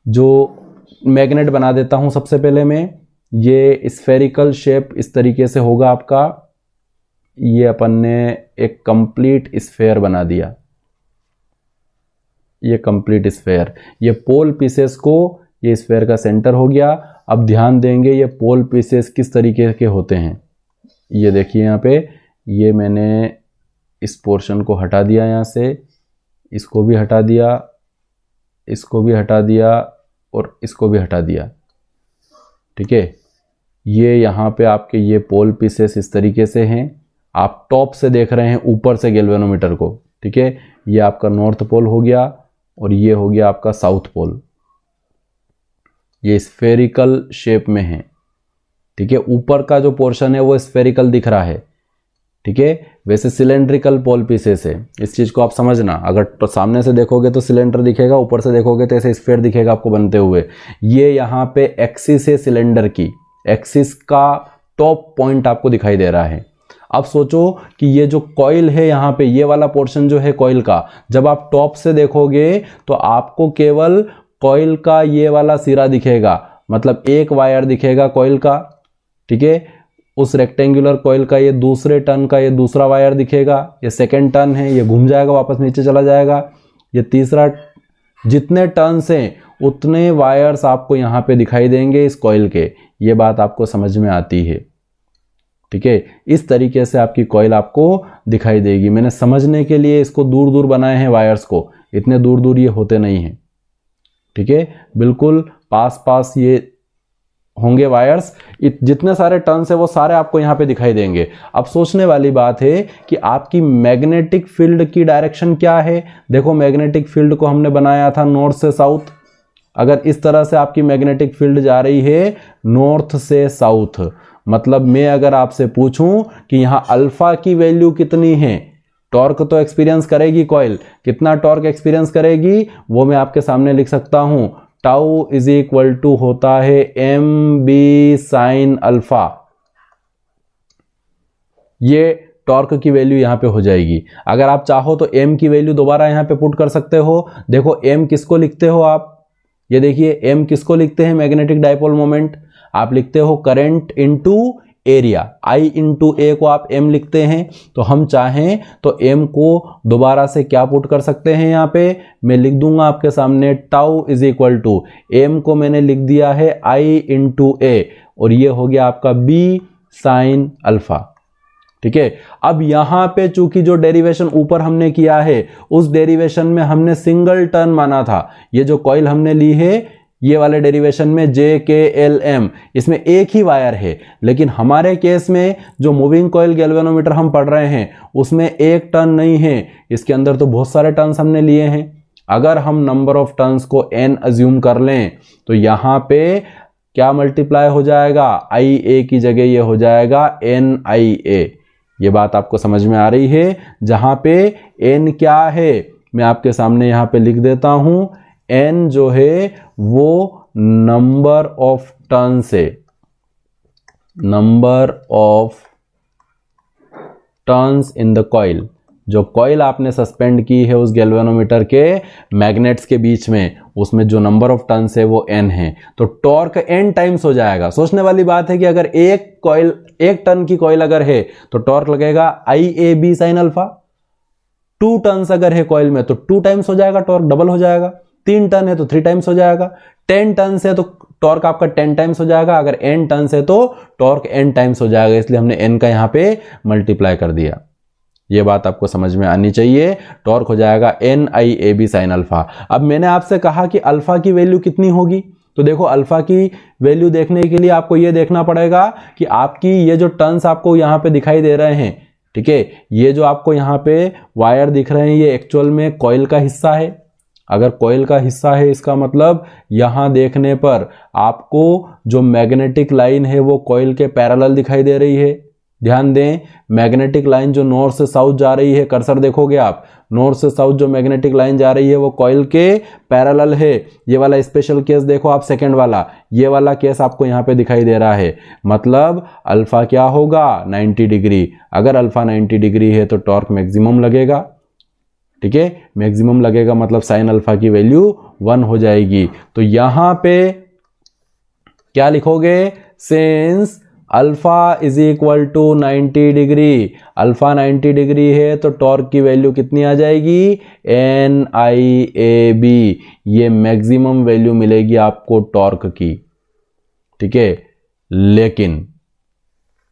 जो मैग्नेट बना देता हूं सबसे पहले मैं, ये स्फेरिकल शेप इस तरीके से होगा आपका। ये अपन ने एक कंप्लीट स्फेयर बना दिया, ये कंप्लीट स्फेयर, ये पोल पीसेस को, ये स्फेयर का सेंटर हो गया। अब ध्यान देंगे ये पोल पीसेस किस तरीके के होते हैं। ये देखिए यहाँ पे, ये मैंने इस पोर्शन को हटा दिया, यहाँ से इसको भी हटा दिया, इसको भी हटा दिया और इसको भी हटा दिया। ठीक है, ये यहाँ पे आपके ये पोल पीसेस इस तरीके से हैं। आप टॉप से देख रहे हैं ऊपर से गैल्वेनोमीटर को। ठीक है, ये आपका नॉर्थ पोल हो गया और ये हो गया आपका साउथ पोल। ये स्फेरिकल शेप में है। ठीक है, ऊपर का जो पोर्शन है वो स्फेरिकल दिख रहा है। ठीक है, वैसे सिलेंड्रिकल पोल पीसेस है, इस चीज को आप समझना। अगर तो सामने से देखोगे तो सिलेंडर दिखेगा, ऊपर से देखोगे तो ऐसे स्फेयर दिखेगा आपको बनते हुए। ये यहाँ पे एक्सिस है सिलेंडर की, एक्सिस का टॉप पॉइंट आपको दिखाई दे रहा है। अब सोचो कि ये जो कॉइल है यहाँ पे, ये वाला पोर्शन जो है कॉइल का, जब आप टॉप से देखोगे तो आपको केवल कॉइल का ये वाला सिरा दिखेगा, मतलब एक वायर दिखेगा कॉइल का, ठीक है। उस रेक्टेंगुलर कॉइल का ये दूसरे टर्न का ये दूसरा वायर दिखेगा, ये सेकेंड टर्न है, ये घूम जाएगा वापस नीचे चला जाएगा, ये तीसरा। जितने टर्न्स हैं उतने वायर्स आपको यहाँ पे दिखाई देंगे इस कॉइल के। ये बात आपको समझ में आती है, ठीक है। इस तरीके से आपकी कॉइल आपको दिखाई देगी। मैंने समझने के लिए इसको दूर दूर बनाए हैं वायर्स को, इतने दूर दूर ये होते नहीं हैं, ठीक है। बिल्कुल पास पास ये होंगे वायर्स। जितने सारे टर्न्स है वो सारे आपको यहाँ पे दिखाई देंगे। अब सोचने वाली बात है कि आपकी मैग्नेटिक फील्ड की डायरेक्शन क्या है। देखो मैग्नेटिक फील्ड को हमने बनाया था नॉर्थ से साउथ। अगर इस तरह से आपकी मैग्नेटिक फील्ड जा रही है नॉर्थ से साउथ, मतलब मैं अगर आपसे पूछूं कि यहाँ अल्फा की वैल्यू कितनी है, टॉर्क तो एक्सपीरियंस करेगी कॉइल, कितना टॉर्क एक्सपीरियंस करेगी वो मैं आपके सामने लिख सकता हूं। टाउ इज इक्वल टू होता है एम बी साइन अल्फा। ये टॉर्क की वैल्यू यहां पे हो जाएगी। अगर आप चाहो तो एम की वैल्यू दोबारा यहां पे पुट कर सकते हो। देखो एम किसको लिखते हो आप, ये देखिए एम किसको लिखते हैं, मैग्नेटिक डाइपोल मोमेंट। आप लिखते हो करंट इनटू एरिया, आई इंटू ए को आप एम लिखते हैं। तो हम चाहें तो एम को दोबारा से क्या पुट कर सकते हैं, यहाँ पे मैं लिख दूंगा आपके सामने tau is equal to, M को मैंने लिख दिया है आई इंटू ए, और ये हो गया आपका बी साइन अल्फा, ठीक है। अब यहां पे चूंकि जो डेरिवेशन ऊपर हमने किया है उस डेरिवेशन में हमने सिंगल टर्न माना था। ये जो कॉइल हमने ली है ये वाले डेरिवेशन में जे के एल एम, इसमें एक ही वायर है, लेकिन हमारे केस में जो मूविंग कॉइल गैल्वेनोमीटर हम पढ़ रहे हैं उसमें एक टर्न नहीं है, इसके अंदर तो बहुत सारे टर्न्स हमने लिए हैं। अगर हम नंबर ऑफ टर्न्स को n अज्यूम कर लें तो यहाँ पे क्या मल्टीप्लाई हो जाएगा, आई ए की जगह ये हो जाएगा एन आई ए। ये बात आपको समझ में आ रही है। जहां पे n क्या है मैं आपके सामने यहां पे लिख देता हूं, n जो है वो नंबर ऑफ टर्न्स है, number of turns in the coil. जो कॉइल आपने सस्पेंड की है उस गैल्वेनोमीटर के मैग्नेट्स के बीच में, उसमें जो नंबर ऑफ टर्न्स है वो n है, तो टॉर्क n टाइम्स हो जाएगा। सोचने वाली बात है कि अगर एक टर्न की कॉइल अगर है तो टॉर्क लगेगा I A B sine alpha. 2 turns अगर है कॉइल में तो 2 टाइम्स हो जाएगा, टॉर्क डबल हो जाएगा। 3 टर्न है तो 3 टाइम्स हो जाएगा। 10 टर्न्स है तो टॉर्क आपका 10 टाइम्स हो जाएगा। अगर n टर्न्स है तो टॉर्क n टाइम्स हो जाएगा, इसलिए हमने n का यहां पे मल्टीप्लाई कर दिया। ये बात आपको समझ में आनी चाहिए। टॉर्क हो जाएगा N I A B sine alpha. अब मैंने आपसे कहा कि अल्फा की वैल्यू कितनी होगी, तो देखो अल्फा की वैल्यू देखने के लिए आपको ये देखना पड़ेगा कि आपकी ये जो टर्न्स आपको यहाँ पे दिखाई दे रहे हैं, ठीक है, ये जो आपको यहाँ पे वायर दिख रहे हैं ये एक्चुअल में कॉइल का हिस्सा है। अगर कॉइल का हिस्सा है इसका मतलब यहां देखने पर आपको जो मैग्नेटिक लाइन है वो कॉइल के पैरेलल दिखाई दे रही है। ध्यान दें, मैग्नेटिक लाइन जो नॉर्थ से साउथ जा रही है, कर्सर देखोगे आप, नॉर्थ से साउथ जो मैग्नेटिक लाइन जा रही है वो कॉइल के पैरेलल है। ये वाला स्पेशल केस देखो आप, सेकंड वाला, ये वाला केस आपको यहाँ पे दिखाई दे रहा है। मतलब अल्फा क्या होगा, 90 डिग्री। अगर अल्फा 90 डिग्री है तो टॉर्क मैक्सिमम लगेगा, ठीक है, मैक्सिमम लगेगा, मतलब साइन अल्फा की वैल्यू 1 हो जाएगी। तो यहां पे क्या लिखोगे, since alpha is equal to 90 degree, alpha 90 degree है तो टॉर्क की वैल्यू कितनी आ जाएगी, एन आई ए बी। ये मैक्सिमम वैल्यू मिलेगी आपको टॉर्क की, ठीक है। लेकिन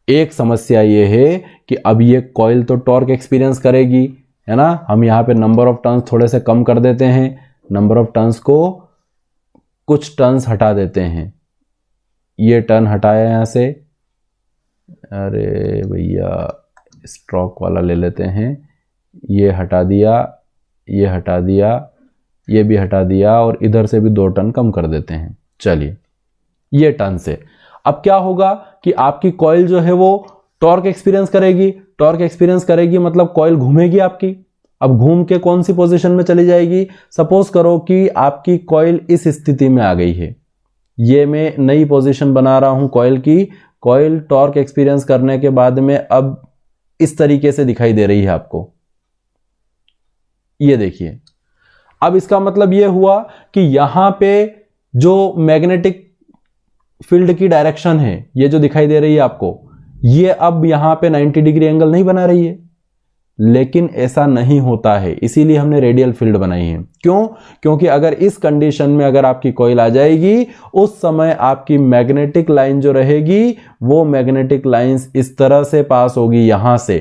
एक समस्या ये है कि अब ये कॉइल तो टॉर्क एक्सपीरियंस करेगी, है ना। हम यहाँ पे नंबर ऑफ टर्न्स थोड़े से कम कर देते हैं, नंबर ऑफ टर्न्स को कुछ टर्न्स हटा देते हैं। ये टर्न हटाया यहाँ से, अरे भैया स्ट्रोक वाला ले लेते हैं, ये हटा दिया, ये हटा दिया, ये भी हटा दिया, और इधर से भी 2 टर्न कम कर देते हैं। चलिए ये टर्न से अब क्या होगा कि आपकी कॉइल जो है वो टॉर्क एक्सपीरियंस करेगी। टॉर्क एक्सपीरियंस करेगी मतलब कॉइल घूमेगी आपकी। अब घूम के कौन सी पोजीशन में चली जाएगी, सपोज करो कि आपकी कॉइल इस स्थिति में आ गई है। ये मैं नई पोजीशन बना रहा हूं कॉइल की। कॉइल टॉर्क एक्सपीरियंस करने के बाद में अब इस तरीके से दिखाई दे रही है आपको, ये देखिए। अब इसका मतलब ये हुआ कि यहां पे जो मैग्नेटिक फील्ड की डायरेक्शन है, ये जो दिखाई दे रही है आपको, ये अब यहां पे 90 डिग्री एंगल नहीं बना रही है। लेकिन ऐसा नहीं होता है, इसीलिए हमने रेडियल फील्ड बनाई है। क्यों? क्योंकि अगर इस कंडीशन में अगर आपकी कॉइल आ जाएगी, उस समय आपकी मैग्नेटिक लाइन जो रहेगी वो मैग्नेटिक लाइंस इस तरह से पास होगी यहां से,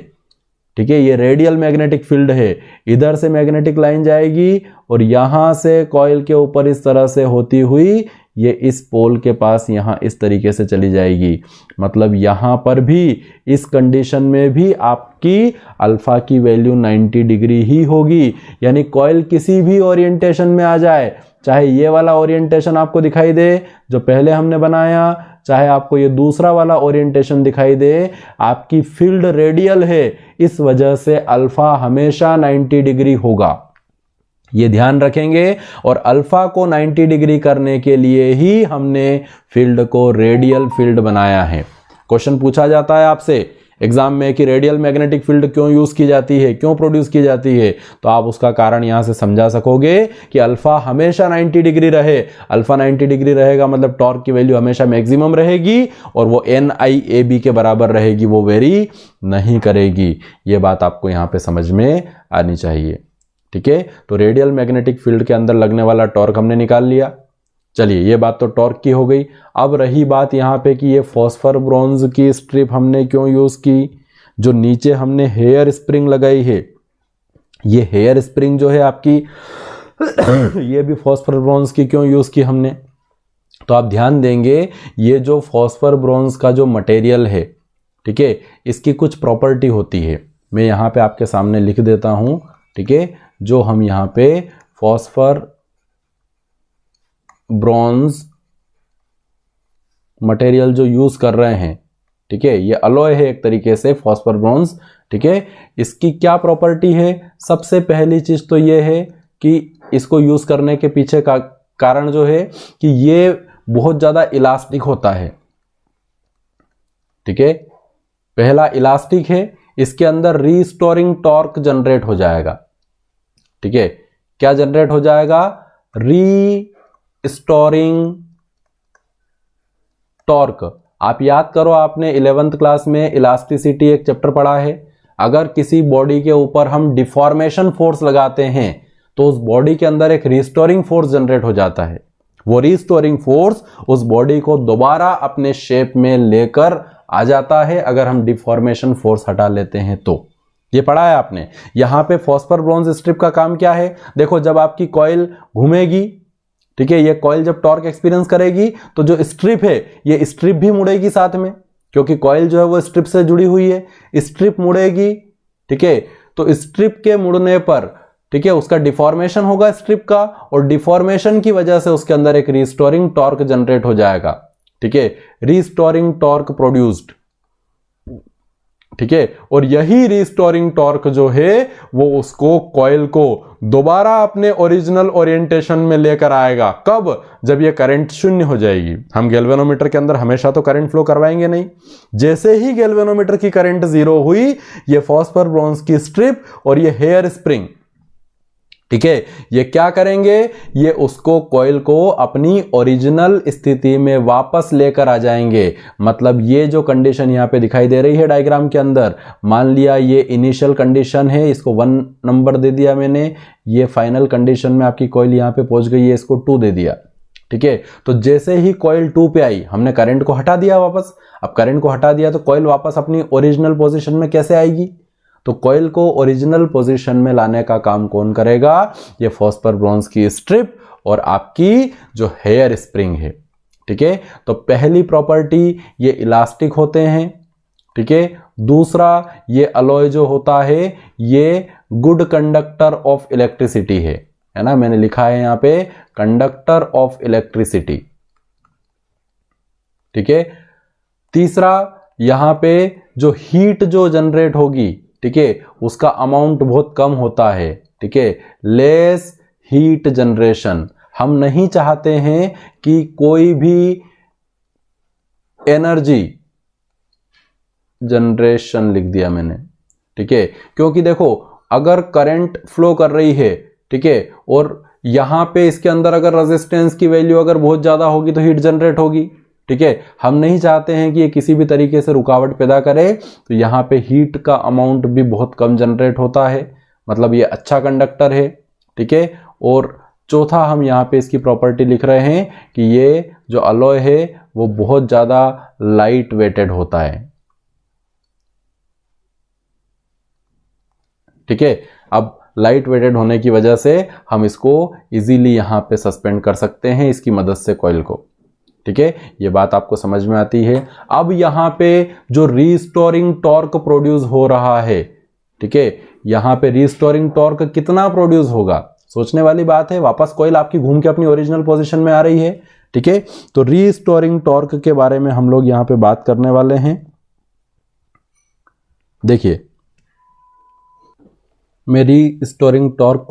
ठीक है। ये रेडियल मैग्नेटिक फील्ड है, इधर से मैग्नेटिक लाइन जाएगी और यहां से कॉइल के ऊपर इस तरह से होती हुई ये इस पोल के पास यहां इस तरीके से चली जाएगी। मतलब यहां पर भी इस कंडीशन में भी आपकी अल्फा की वैल्यू 90 डिग्री ही होगी। यानी कॉइल किसी भी ओरिएंटेशन में आ जाए, चाहे ये वाला ओरिएंटेशन आपको दिखाई दे जो पहले हमने बनाया, चाहे आपको ये दूसरा वाला ओरिएंटेशन दिखाई दे, आपकी फील्ड रेडियल है, इस वजह से अल्फा हमेशा 90 डिग्री होगा। ये ध्यान रखेंगे। और अल्फा को 90 डिग्री करने के लिए ही हमने फील्ड को रेडियल फील्ड बनाया है। क्वेश्चन पूछा जाता है आपसे एग्जाम में कि रेडियल मैग्नेटिक फील्ड क्यों यूज की जाती है, क्यों प्रोड्यूस की जाती है, तो आप उसका कारण यहां से समझा सकोगे कि अल्फा हमेशा 90 डिग्री रहे। अल्फा 90 डिग्री रहेगा मतलब टॉर्क की वैल्यू हमेशा मैक्सिमम रहेगी और वो NIAB के बराबर रहेगी, वो वेरी नहीं करेगी। ये बात आपको यहां पे समझ में आनी चाहिए, ठीक है। तो रेडियल मैग्नेटिक फील्ड के अंदर लगने वाला टॉर्क हमने निकाल लिया। चलिए, ये बात तो टॉर्क की हो गई। अब रही बात यहाँ पे कि ये फॉस्फर ब्रॉन्ज की स्ट्रिप हमने क्यों यूज की। जो नीचे हमने हेयर स्प्रिंग लगाई है, ये हेयर स्प्रिंग जो है आपकी ये भी फॉस्फर ब्रॉन्ज की क्यों यूज की हमने। तो आप ध्यान देंगे, ये जो फॉस्फर ब्रॉन्ज का जो मटेरियल है, ठीक है, इसकी कुछ प्रॉपर्टी होती है। मैं यहाँ पे आपके सामने लिख देता हूँ, ठीक है। जो हम यहाँ पे फॉस्फर ब्रॉन्ज मटेरियल जो यूज कर रहे हैं, ठीक है, ये अलॉय है एक तरीके से फॉस्फर ब्रॉन्ज, ठीक है। इसकी क्या प्रॉपर्टी है? सबसे पहली चीज तो ये है कि इसको यूज करने के पीछे का कारण जो है कि ये बहुत ज्यादा इलास्टिक होता है, ठीक है। पहला इलास्टिक है, इसके अंदर रीस्टोरिंग टॉर्क जनरेट हो जाएगा, ठीक है। क्या जनरेट हो जाएगा? Restoring torque. आप याद करो, आपने 11th क्लास में इलास्टिसिटी एक चैप्टर पढ़ा है। अगर किसी बॉडी के ऊपर हम डिफॉर्मेशन फोर्स लगाते हैं तो उस बॉडी के अंदर एक रिस्टोरिंग फोर्स जनरेट हो जाता है। वो रिस्टोरिंग फोर्स उस बॉडी को दोबारा अपने शेप में लेकर आ जाता है अगर हम डिफॉर्मेशन फोर्स हटा लेते हैं तो। ये पढ़ा है आपने। यहां पे फॉस्फर ब्रॉन्ज स्ट्रिप का काम क्या है? देखो, जब आपकी कॉइल घूमेगी, ठीक है, ये कॉइल जब टॉर्क एक्सपीरियंस करेगी तो जो स्ट्रिप है, ये स्ट्रिप भी मुड़ेगी साथ में, क्योंकि कॉइल जो है वो स्ट्रिप से जुड़ी हुई है। स्ट्रिप मुड़ेगी, ठीक है। तो स्ट्रिप के मुड़ने पर, ठीक है, उसका डिफॉर्मेशन होगा स्ट्रिप का, और डिफॉर्मेशन की वजह से उसके अंदर एक रिस्टोरिंग टॉर्क जनरेट हो जाएगा, ठीक है। रिस्टोरिंग टॉर्क प्रोड्यूस्ड, ठीक है। और यही रिस्टोरिंग टॉर्क जो है वो उसको कॉइल को दोबारा अपने ओरिजिनल ओरिएंटेशन में लेकर आएगा। कब? जब ये करंट शून्य हो जाएगी। हम गैल्वेनोमीटर के अंदर हमेशा तो करंट फ्लो करवाएंगे नहीं। जैसे ही गैल्वेनोमीटर की करंट जीरो हुई, ये फॉस्फर ब्रॉन्ज की स्ट्रिप और ये हेयर स्प्रिंग, ठीक है, ये क्या करेंगे? ये उसको कॉइल को अपनी ओरिजिनल स्थिति में वापस लेकर आ जाएंगे। मतलब ये जो कंडीशन यहां पे दिखाई दे रही है डायग्राम के अंदर, मान लिया ये इनिशियल कंडीशन है, इसको 1 नंबर दे दिया मैंने। ये फाइनल कंडीशन में आपकी कॉइल यहां पे पहुंच गई है, इसको 2 दे दिया, ठीक है। तो जैसे ही कॉइल 2 पे आई, हमने करंट को हटा दिया वापस। अब करंट को हटा दिया तो कॉइल वापस अपनी ओरिजिनल पोजीशन में कैसे आएगी? तो कॉइल को ओरिजिनल पोजीशन में लाने का काम कौन करेगा? ये फॉस्फर ब्रॉन्ज की स्ट्रिप और आपकी जो हेयर स्प्रिंग है, ठीक है। तो पहली प्रॉपर्टी, ये इलास्टिक होते हैं, ठीक है। दूसरा, ये अलॉय जो होता है ये गुड कंडक्टर ऑफ इलेक्ट्रिसिटी है ना। मैंने लिखा है यहां पे कंडक्टर ऑफ इलेक्ट्रिसिटी, ठीक है। तीसरा, यहां पे जो हीट जो जनरेट होगी, ठीक है, उसका अमाउंट बहुत कम होता है, ठीक है। Less heat generation. हम नहीं चाहते हैं कि कोई भी एनर्जी जनरेशन, लिख दिया मैंने, ठीक है। क्योंकि देखो, अगर करंट फ्लो कर रही है, ठीक है, और यहां पे इसके अंदर अगर रेजिस्टेंस की वैल्यू अगर बहुत ज्यादा होगी तो हीट जनरेट होगी, ठीक है। हम नहीं चाहते हैं कि ये किसी भी तरीके से रुकावट पैदा करे, तो यहाँ पे हीट का अमाउंट भी बहुत कम जनरेट होता है, मतलब ये अच्छा कंडक्टर है, ठीक है। और चौथा हम यहाँ पे इसकी प्रॉपर्टी लिख रहे हैं कि ये जो अलॉय है वो बहुत ज्यादा लाइट वेटेड होता है, ठीक है। अब लाइट वेटेड होने की वजह से हम इसको इजीली यहाँ पे सस्पेंड कर सकते हैं इसकी मदद से कॉइल को, ठीक है। ये बात आपको समझ में आती है। अब यहाँ पे जो रीस्टोरिंग टॉर्क प्रोड्यूस हो रहा है, ठीक है, यहाँ पे रीस्टोरिंग टॉर्क कितना प्रोड्यूस होगा, सोचने वाली बात है। वापस कॉइल आपकी घूम के अपनी ओरिजिनल पोजीशन में आ रही है, ठीक है। तो रीस्टोरिंग टॉर्क के बारे में हम लोग यहाँ पे बात करने वाले हैं। देखिए, मैं रीस्टोरिंग टॉर्क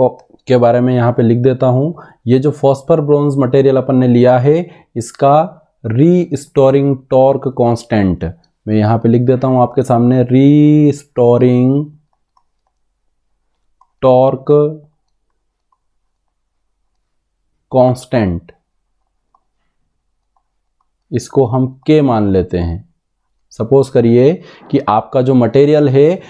के बारे में यहाँ पे लिख देता हूँ। ये जो फॉस्फर ब्रोंज मटेरियल अपन ने लिया है, इसका रीस्टोरिंग टॉर्क कांस्टेंट मैं यहाँ पे लिख देता हूँ आपके सामने। रीस्टोरिंग टॉर्क कांस्टेंट, इसको हम K मान लेते हैं। सपोज करिए कि आपका जो मटेरियल है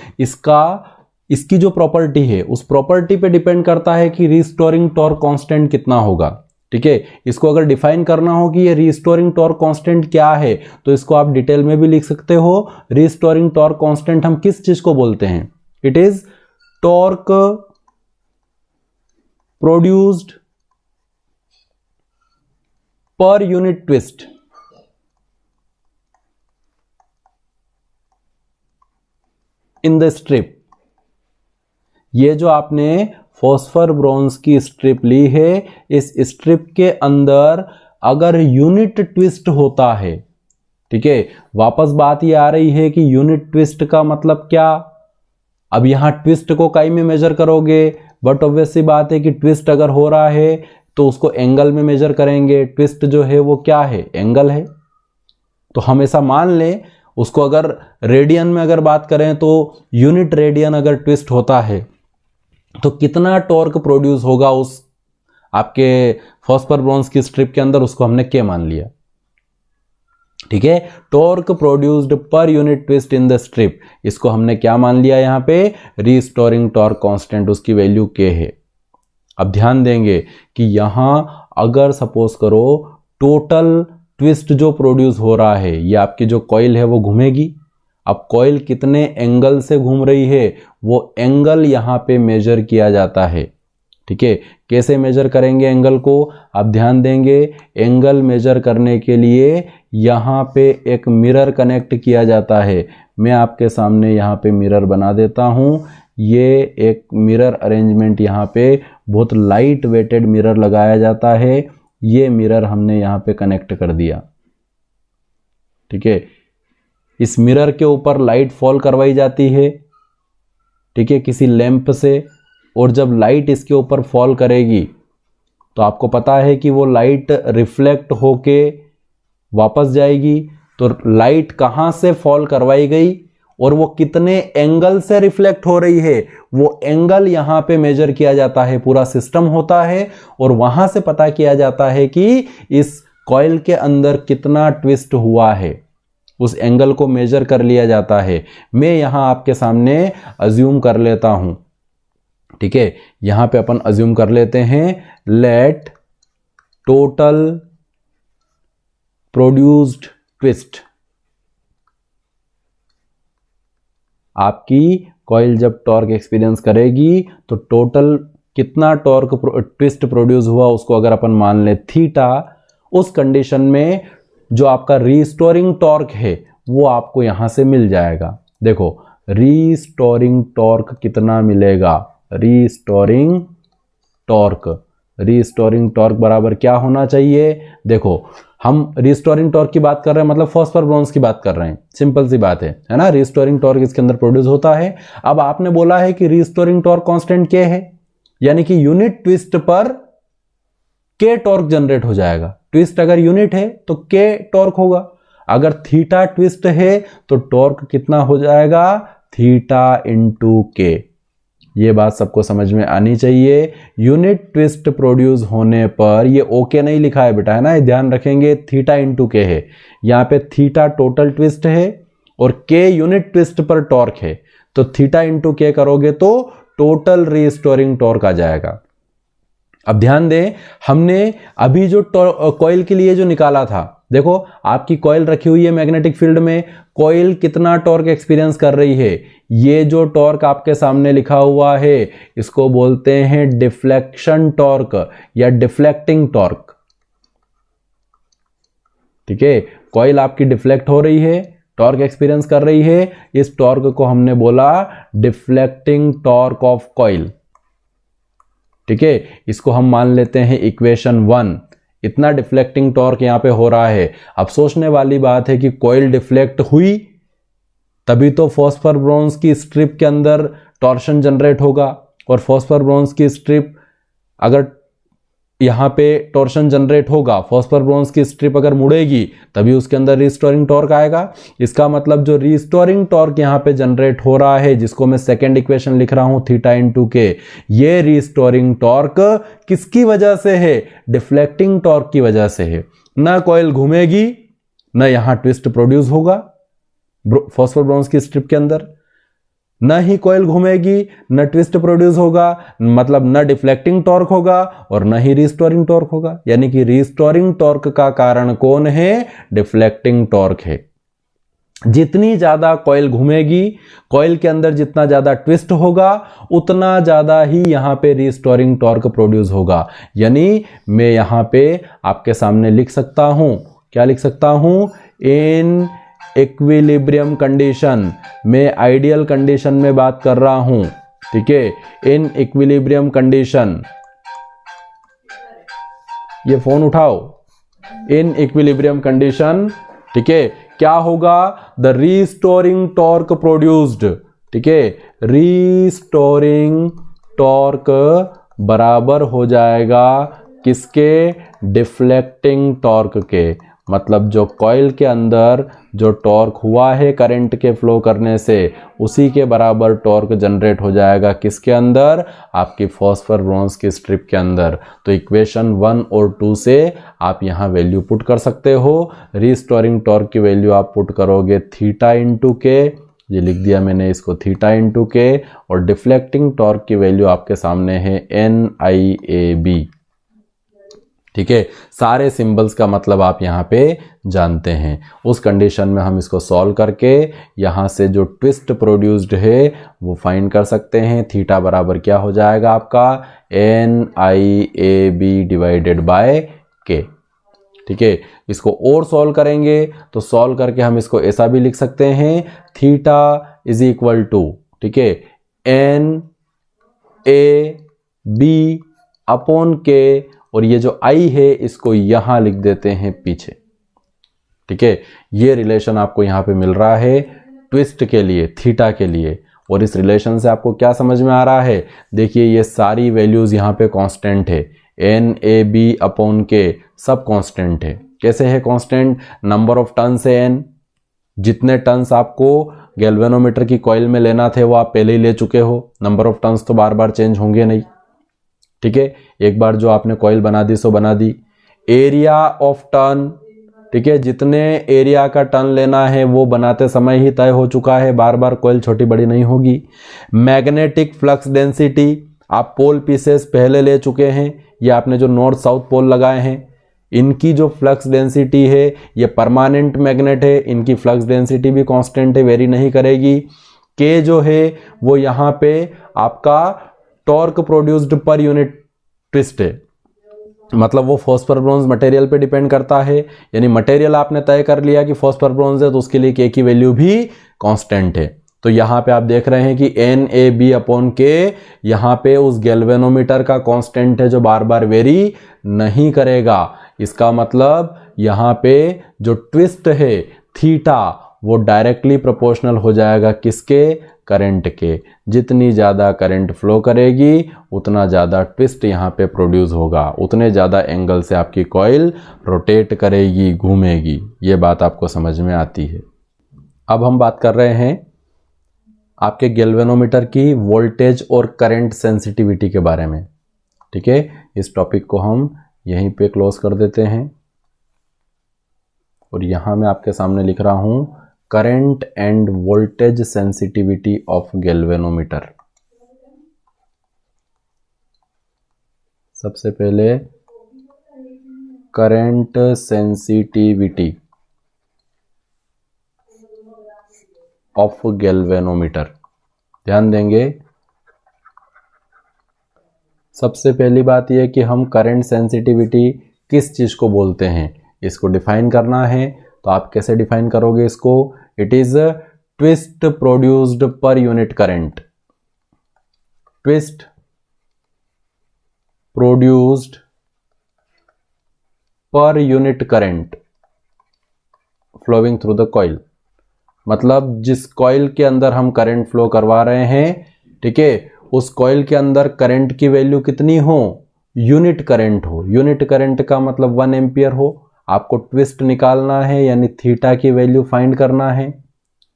इसकी जो प्रॉपर्टी है उस प्रॉपर्टी पे डिपेंड करता है कि रीस्टोरिंग टॉर्क कांस्टेंट कितना होगा, ठीक है। इसको अगर डिफाइन करना हो कि ये रीस्टोरिंग टॉर्क कांस्टेंट क्या है, तो इसको आप डिटेल में भी लिख सकते हो। रीस्टोरिंग टॉर्क कांस्टेंट हम किस चीज को बोलते हैं? It is torque produced per unit twist in the strip. ये जो आपने फॉस्फर ब्रोंज की स्ट्रिप ली है, इस स्ट्रिप के अंदर अगर यूनिट ट्विस्ट होता है, ठीक है। वापस बात ये आ रही है कि यूनिट ट्विस्ट का मतलब क्या। अब यहां ट्विस्ट को काई में मेजर करोगे, बट ऑब्वियस सी बात है कि ट्विस्ट अगर हो रहा है तो उसको एंगल में मेजर करेंगे। ट्विस्ट जो है वो क्या है? एंगल है। तो हम ऐसा मान लें, उसको अगर रेडियन में अगर बात करें तो यूनिट रेडियन अगर ट्विस्ट होता है तो कितना टॉर्क प्रोड्यूस होगा उस आपके फॉस्फर ब्रोंज की स्ट्रिप के अंदर, उसको हमने K मान लिया, ठीक है। Torque produced per unit twist in the strip, इसको हमने क्या मान लिया यहां पे? रीस्टोरिंग टॉर्क कांस्टेंट, उसकी वैल्यू K है। अब ध्यान देंगे कि यहां अगर सपोज करो टोटल ट्विस्ट जो प्रोड्यूस हो रहा है, ये आपकी जो कॉइल है वो घूमेगी। अब कॉइल कितने एंगल से घूम रही है, वो एंगल यहां पे मेजर किया जाता है, ठीक है। कैसे मेजर करेंगे एंगल को? आप ध्यान देंगे, एंगल मेजर करने के लिए यहां पे एक मिरर कनेक्ट किया जाता है। मैं आपके सामने यहां पे मिरर बना देता हूं। ये एक मिरर अरेंजमेंट यहाँ पे बहुत लाइट वेटेड मिरर लगाया जाता है। ये मिरर हमने यहाँ पे कनेक्ट कर दिया, ठीक है। इस मिरर के ऊपर लाइट फॉल करवाई जाती है, ठीक है, किसी लैंप से। और जब लाइट इसके ऊपर फॉल करेगी तो आपको पता है कि वो लाइट रिफ्लेक्ट होके वापस जाएगी। तो लाइट कहाँ से फॉल करवाई गई और वो कितने एंगल से रिफ्लेक्ट हो रही है, वो एंगल यहां पे मेजर किया जाता है। पूरा सिस्टम होता है और वहां से पता किया जाता है कि इस कॉइल के अंदर कितना ट्विस्ट हुआ है, उस एंगल को मेजर कर लिया जाता है। मैं यहां आपके सामने अज्यूम कर लेता हूं, ठीक है। यहां पे अपन अज्यूम कर लेते हैं, लेट टोटल प्रोड्यूस्ड ट्विस्ट। आपकी कॉइल जब टॉर्क एक्सपीरियंस करेगी तो टोटल कितना टॉर्क ट्विस्ट प्रोड्यूस हुआ उसको अगर अपन मान ले थीटा, उस कंडीशन में जो आपका रीस्टोरिंग टॉर्क है वो आपको यहां से मिल जाएगा। देखो रीस्टोरिंग टॉर्क कितना मिलेगा? रीस्टोरिंग टॉर्क बराबर क्या होना चाहिए? देखो हम रिस्टोरिंग टॉर्क की बात कर रहे हैं, मतलब फॉस्फर ब्रोंज की बात कर रहे हैं। सिंपल सी बात है ना। रिस्टोरिंग टॉर्क इसके अंदर प्रोड्यूस होता है। अब आपने बोला है कि रिस्टोरिंग टॉर्क कांस्टेंट K है, यानी कि यूनिट ट्विस्ट पर K टॉर्क जनरेट हो जाएगा। ट्विस्ट अगर यूनिट है तो K टॉर्क होगा। अगर थीटा ट्विस्ट है तो टॉर्क कितना हो जाएगा? Theta into K। ये बात सबको समझ में आनी चाहिए। यूनिट ट्विस्ट प्रोड्यूस होने पर, ये ओके नहीं लिखा है बेटा, है ना, ये ध्यान रखेंगे, थीटा इंटू के है, यहाँ पे थीटा टोटल ट्विस्ट है और के यूनिट ट्विस्ट पर टॉर्क है, तो थीटा इंटू के करोगे तो टोटल रीस्टोरिंग टॉर्क आ जाएगा। अब ध्यान दें, हमने अभी जो कॉइल के लिए जो निकाला था, देखो आपकी कॉइल रखी हुई है मैग्नेटिक फील्ड में, कॉइल कितना टॉर्क एक्सपीरियंस कर रही है, ये जो टॉर्क आपके सामने लिखा हुआ है इसको बोलते हैं डिफ्लेक्शन टॉर्क या डिफ्लेक्टिंग टॉर्क। ठीक है, कॉइल आपकी डिफ्लेक्ट हो रही है, टॉर्क एक्सपीरियंस कर रही है, इस टॉर्क को हमने बोला डिफ्लेक्टिंग टॉर्क ऑफ कॉइल। ठीक है, इसको हम मान लेते हैं इक्वेशन 1। इतना डिफ्लेक्टिंग टॉर्क यहां पे हो रहा है। अब सोचने वाली बात है कि कॉइल डिफ्लेक्ट हुई तभी तो फॉस्फर ब्रोंज की स्ट्रिप के अंदर टॉर्शन जनरेट होगा, और फॉस्फर ब्रोंज की स्ट्रिप अगर यहां पे टॉर्शन जनरेट होगा, फॉस्फर ब्रोंज की स्ट्रिप अगर मुड़ेगी तभी उसके अंदर रिस्टोरिंग टॉर्क आएगा। इसका मतलब जो रिस्टोरिंग टॉर्क यहां पे जनरेट हो रहा है, जिसको मैं सेकंड इक्वेशन लिख रहा हूं थीटा इंटू के, ये रिस्टोरिंग टॉर्क किसकी वजह से है? डिफ्लेक्टिंग टॉर्क की वजह से है। ना कॉइल घूमेगी, ना यहां ट्विस्ट प्रोड्यूस होगा फॉस्फर ब्रोंज की स्ट्रिप के अंदर, न ही कॉइल घूमेगी, न ट्विस्ट प्रोड्यूस होगा, मतलब न डिफ्लेक्टिंग टॉर्क होगा और न ही रिस्टोरिंग टॉर्क होगा। यानी कि रिस्टोरिंग टॉर्क का कारण कौन है? डिफ्लेक्टिंग टॉर्क है। जितनी ज्यादा कॉइल घूमेगी, कॉइल के अंदर जितना ज्यादा ट्विस्ट होगा, उतना ज्यादा ही यहां पे रिस्टोरिंग टॉर्क प्रोड्यूस होगा। यानी मैं यहां पे आपके सामने लिख सकता हूं, क्या लिख सकता हूं? इन इक्विलिब्रियम कंडीशन, मैं आइडियल कंडीशन में बात कर रहा हूं। ठीक है, इन इक्विलिब्रियम कंडीशन, ये फोन उठाओ, इन इक्विलिब्रियम कंडीशन, ठीक है, क्या होगा? द रीस्टोरिंग टॉर्क प्रोड्यूस्ड, ठीक है, रीस्टोरिंग टॉर्क बराबर हो जाएगा किसके? डिफ्लेक्टिंग टॉर्क के। मतलब जो कॉइल के अंदर जो टॉर्क हुआ है करंट के फ्लो करने से, उसी के बराबर टॉर्क जनरेट हो जाएगा किसके अंदर? आपकी फॉस्फर ब्रोंज की स्ट्रिप के अंदर। तो इक्वेशन 1 और 2 से आप यहाँ वैल्यू पुट कर सकते हो। रिस्टोरिंग टॉर्क की वैल्यू आप पुट करोगे थीटा इंटू के, ये लिख दिया मैंने इसको थीटा इंटू के, और डिफ्लेक्टिंग टॉर्क की वैल्यू आपके सामने है NIAB। ठीक है, सारे सिंबल्स का मतलब आप यहाँ पे जानते हैं। उस कंडीशन में हम इसको सॉल्व करके यहाँ से जो ट्विस्ट प्रोड्यूस्ड है वो फाइंड कर सकते हैं। थीटा बराबर क्या हो जाएगा आपका? NIAB डिवाइडेड बाय के। ठीक है, इसको और सॉल्व करेंगे तो सॉल्व करके हम इसको ऐसा भी लिख सकते हैं, थीटा इज इक्वल टू, ठीक है, NAB अपॉन के, और ये जो आई है इसको यहां लिख देते हैं पीछे। ठीक है, ये रिलेशन आपको यहां पे मिल रहा है ट्विस्ट के लिए, थीटा के लिए। और इस रिलेशन से आपको क्या समझ में आ रहा है? देखिए ये सारी वैल्यूज यहां पे कांस्टेंट है, NAB अपॉन के सब कांस्टेंट है। कैसे है कांस्टेंट? नंबर ऑफ टर्न्स है n, जितने टर्न्स आपको गैल्वेनोमीटर की कॉइल में लेना थे वो आप पहले ही ले चुके हो। नंबर ऑफ टर्न्स तो बार बार चेंज होंगे नहीं। ठीक है, एक बार जो आपने कॉइल बना दी सो बना दी। एरिया ऑफ टर्न, ठीक है, जितने एरिया का टर्न लेना है वो बनाते समय ही तय हो चुका है, बार बार कॉइल छोटी बड़ी नहीं होगी। मैग्नेटिक फ्लक्स डेंसिटी, आप पोल पीसेस पहले ले चुके हैं, ये आपने जो नॉर्थ साउथ पोल लगाए हैं इनकी जो फ्लक्स डेंसिटी है, ये परमानेंट मैग्नेट है, इनकी फ्लक्स डेंसिटी भी कांस्टेंट है, वेरी नहीं करेगी। के जो है वो यहाँ पे आपका torque produced per unit twist है, मतलब वो फॉस्फर ब्रोंज मटेरियल पे डिपेंड करता है। यानी मटेरियल आपने तय कर लिया कि फॉस्फर ब्रोंज है तो उसके लिए के की वैल्यू भी कांस्टेंट है। तो यहाँ पे आप देख रहे हैं कि NAB अपॉन के यहाँ पे उस गैल्वेनोमीटर का कांस्टेंट है जो बार बार वेरी नहीं करेगा। इसका मतलब यहाँ पे जो ट्विस्ट है थीटा वो डायरेक्टली प्रोपोर्शनल हो जाएगा किसके? करंट के। जितनी ज़्यादा करंट फ्लो करेगी उतना ज़्यादा ट्विस्ट यहाँ पे प्रोड्यूस होगा, उतने ज़्यादा एंगल से आपकी कॉइल रोटेट करेगी, घूमेगी। ये बात आपको समझ में आती है। अब हम बात कर रहे हैं आपके गैल्वेनोमीटर की वोल्टेज और करंट सेंसिटिविटी के बारे में। ठीक है, इस टॉपिक को हम यहीं पे क्लोज कर देते हैं और यहाँ मैं आपके सामने लिख रहा हूँ current end voltage sensitivity of galvanometer. सबसे पहले करंट सेंसिटिविटी ऑफ गैल्वेनोमीटर, ध्यान देंगे। सबसे पहली बात यह कि हम करंट सेंसिटिविटी किस चीज को बोलते हैं, इसको डिफाइन करना है। तो आप कैसे डिफाइन करोगे इसको? It is twist produced per unit current, twist produced per unit current flowing through the coil. मतलब जिस कॉइल के अंदर हम करंट फ्लो करवा रहे हैं, ठीक है, उस कॉइल के अंदर करंट की वैल्यू कितनी हो? यूनिट करंट हो। यूनिट करंट का मतलब 1 एम्पियर हो। आपको ट्विस्ट निकालना है, यानी थीटा की वैल्यू फाइंड करना है।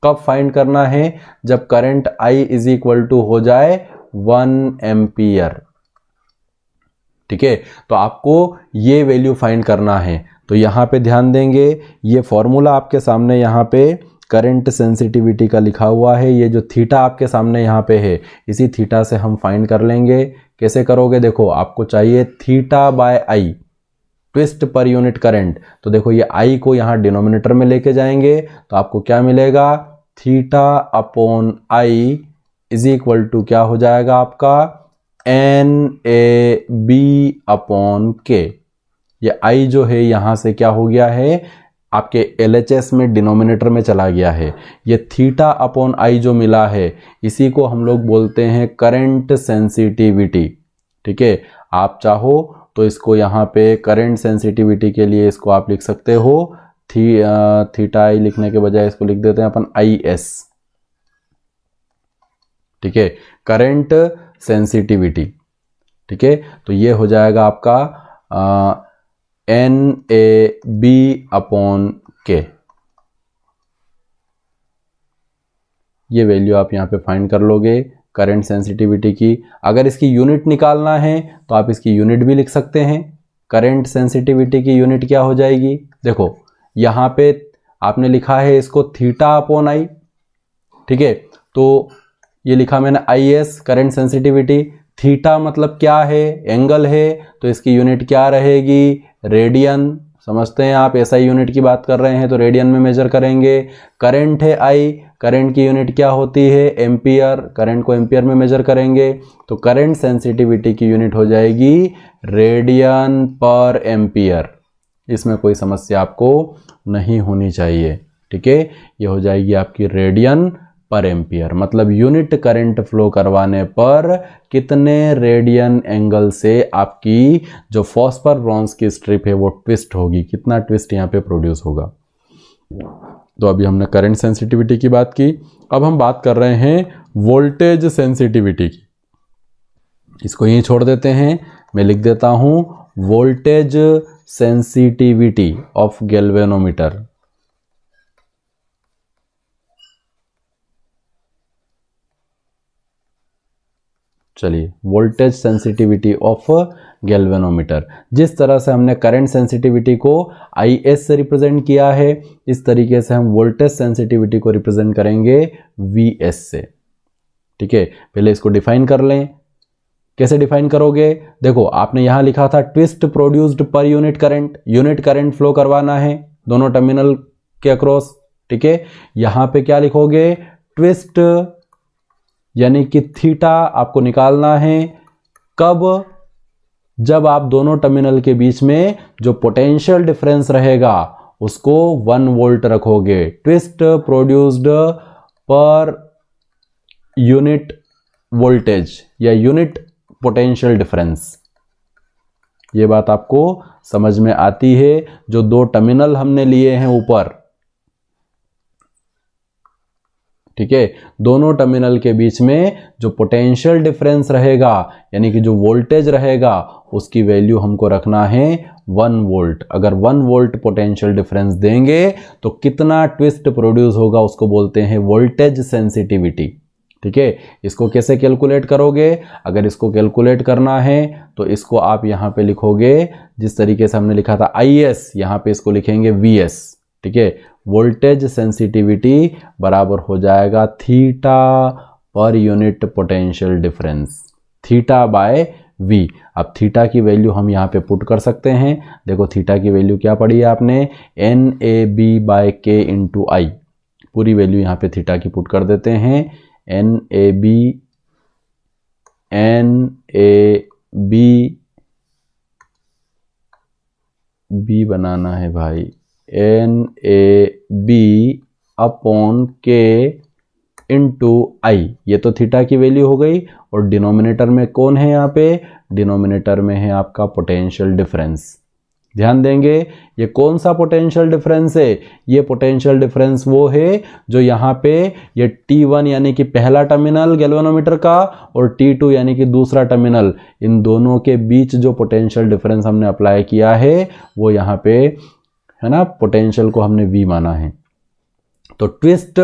कब फाइंड करना है? जब current I is equal to हो जाए 1 एम्पियर। ठीक है, तो आपको ये वैल्यू फाइंड करना है। तो यहां पे ध्यान देंगे, ये फॉर्मूला आपके सामने यहाँ पे करंट सेंसिटिविटी का लिखा हुआ है। ये जो थीटा आपके सामने यहाँ पे है, इसी थीटा से हम फाइंड कर लेंगे। कैसे करोगे? देखो, आपको चाहिए थीटा बाय आई, ट्विस्ट पर यूनिट करंट। तो देखो, ये आई को यहाँ डिनोमिनेटर में लेके जाएंगे तो आपको क्या मिलेगा? Theta upon I is equal to क्या हो जाएगा आपका? NAB अपॉन के। ये आई जो है यहां से क्या हो गया है? आपके LHS में डिनोमिनेटर में चला गया है। ये थीटा अपॉन आई जो मिला है, इसी को हम लोग बोलते हैं करंट सेंसिटिविटी। ठीक है, आप चाहो तो इसको यहाँ पे करंट सेंसिटिविटी के लिए इसको आप लिख सकते हो थीटा आई लिखने के बजाय इसको लिख देते हैं अपन IS। ठीक है, करंट सेंसिटिविटी। ठीक है, तो ये हो जाएगा आपका NAB अपॉन के। ये वैल्यू आप यहाँ पे फाइंड कर लोगे करंट सेंसिटिविटी की। अगर इसकी यूनिट निकालना है तो आप इसकी यूनिट भी लिख सकते हैं। करंट सेंसिटिविटी की यूनिट क्या हो जाएगी? देखो, यहाँ पे आपने लिखा है इसको थीटा अपॉन आई। ठीक है, तो ये लिखा मैंने IS करंट सेंसिटिविटी। थीटा मतलब क्या है? एंगल है, तो इसकी यूनिट क्या रहेगी? रेडियन। समझते हैं आप, SI यूनिट की बात कर रहे हैं तो रेडियन में मेजर करेंगे। करंट है I, करंट की यूनिट क्या होती है? एम्पियर। करंट को एम्पियर में मेजर करेंगे तो करंट सेंसिटिविटी की यूनिट हो जाएगी रेडियन पर एम्पियर। इसमें कोई समस्या आपको नहीं होनी चाहिए। ठीक है, ये हो जाएगी आपकी रेडियन पर एम्पियर। मतलब यूनिट करंट फ्लो करवाने पर कितने रेडियन एंगल से आपकी जो फॉस्फर ब्रॉन्ज की स्ट्रिप है वो ट्विस्ट होगी, कितना ट्विस्ट यहाँ पे प्रोड्यूस होगा। तो अभी हमने करंट सेंसिटिविटी की बात की, अब हम बात कर रहे हैं वोल्टेज सेंसिटिविटी की। इसको यहीं छोड़ देते हैं, मैं लिख देता हूं वोल्टेज सेंसिटिविटी ऑफ गैल्वेनोमीटर। चलिए, वोल्टेज सेंसिटिविटी ऑफ गैल्वेनोमीटर। जिस तरह से हमने करंट सेंसिटिविटी को IS से रिप्रेजेंट किया है, इस तरीके से हम वोल्टेज सेंसिटिविटी को रिप्रेजेंट करेंगे VS से। ठीक है, पहले इसको डिफाइन कर लें। कैसे डिफाइन करोगे? देखो, आपने यहां लिखा था twist produced per unit current. Unit current flow करवाना है दोनों टर्मिनल के अक्रॉस। ठीक है, यहां पे क्या लिखोगे? ट्विस्ट, यानी कि थीटा आपको निकालना है। कब? जब आप दोनों टर्मिनल के बीच में जो पोटेंशियल डिफरेंस रहेगा उसको 1 वोल्ट रखोगे। Twist produced per unit voltage या यूनिट पोटेंशियल डिफरेंस। ये बात आपको समझ में आती है? जो दो टर्मिनल हमने लिए हैं ऊपर, ठीक है, दोनों टर्मिनल के बीच में जो पोटेंशियल डिफरेंस रहेगा, यानी कि जो वोल्टेज रहेगा, उसकी वैल्यू हमको रखना है 1 वोल्ट। अगर 1 वोल्ट पोटेंशियल डिफरेंस देंगे तो कितना ट्विस्ट प्रोड्यूस होगा उसको बोलते हैं वोल्टेज सेंसिटिविटी। ठीक है। इसको कैसे कैलकुलेट करोगे? अगर इसको कैलकुलेट करना है तो इसको आप यहाँ पे लिखोगे जिस तरीके से हमने लिखा था IS, यहाँ पे इसको लिखेंगे VS, ठीक है। वोल्टेज सेंसिटिविटी बराबर हो जाएगा theta per unit potential difference, theta by V। अब थीटा की वैल्यू हम यहाँ पे पुट कर सकते हैं। देखो थीटा की वैल्यू क्या पढ़ी है आपने, NAB/K इंटू I। पूरी वैल्यू यहाँ पे थीटा की पुट कर देते हैं। NAB B बनाना है भाई, NAB upon K into I। ये तो थीटा की वैल्यू हो गई। और डिनोमिनेटर में कौन है यहाँ पे? डिनोमिनेटर में है आपका पोटेंशियल डिफरेंस। ध्यान देंगे ये कौन सा पोटेंशियल डिफरेंस है? ये पोटेंशियल डिफरेंस वो है जो यहाँ पे ये T1 यानी कि पहला टर्मिनल गैल्वेनोमीटर का और T2 यानी कि दूसरा टर्मिनल, इन दोनों के बीच जो पोटेंशियल डिफरेंस हमने अप्लाई किया है वो यहाँ पे है ना, पोटेंशियल को हमने V माना है। तो twist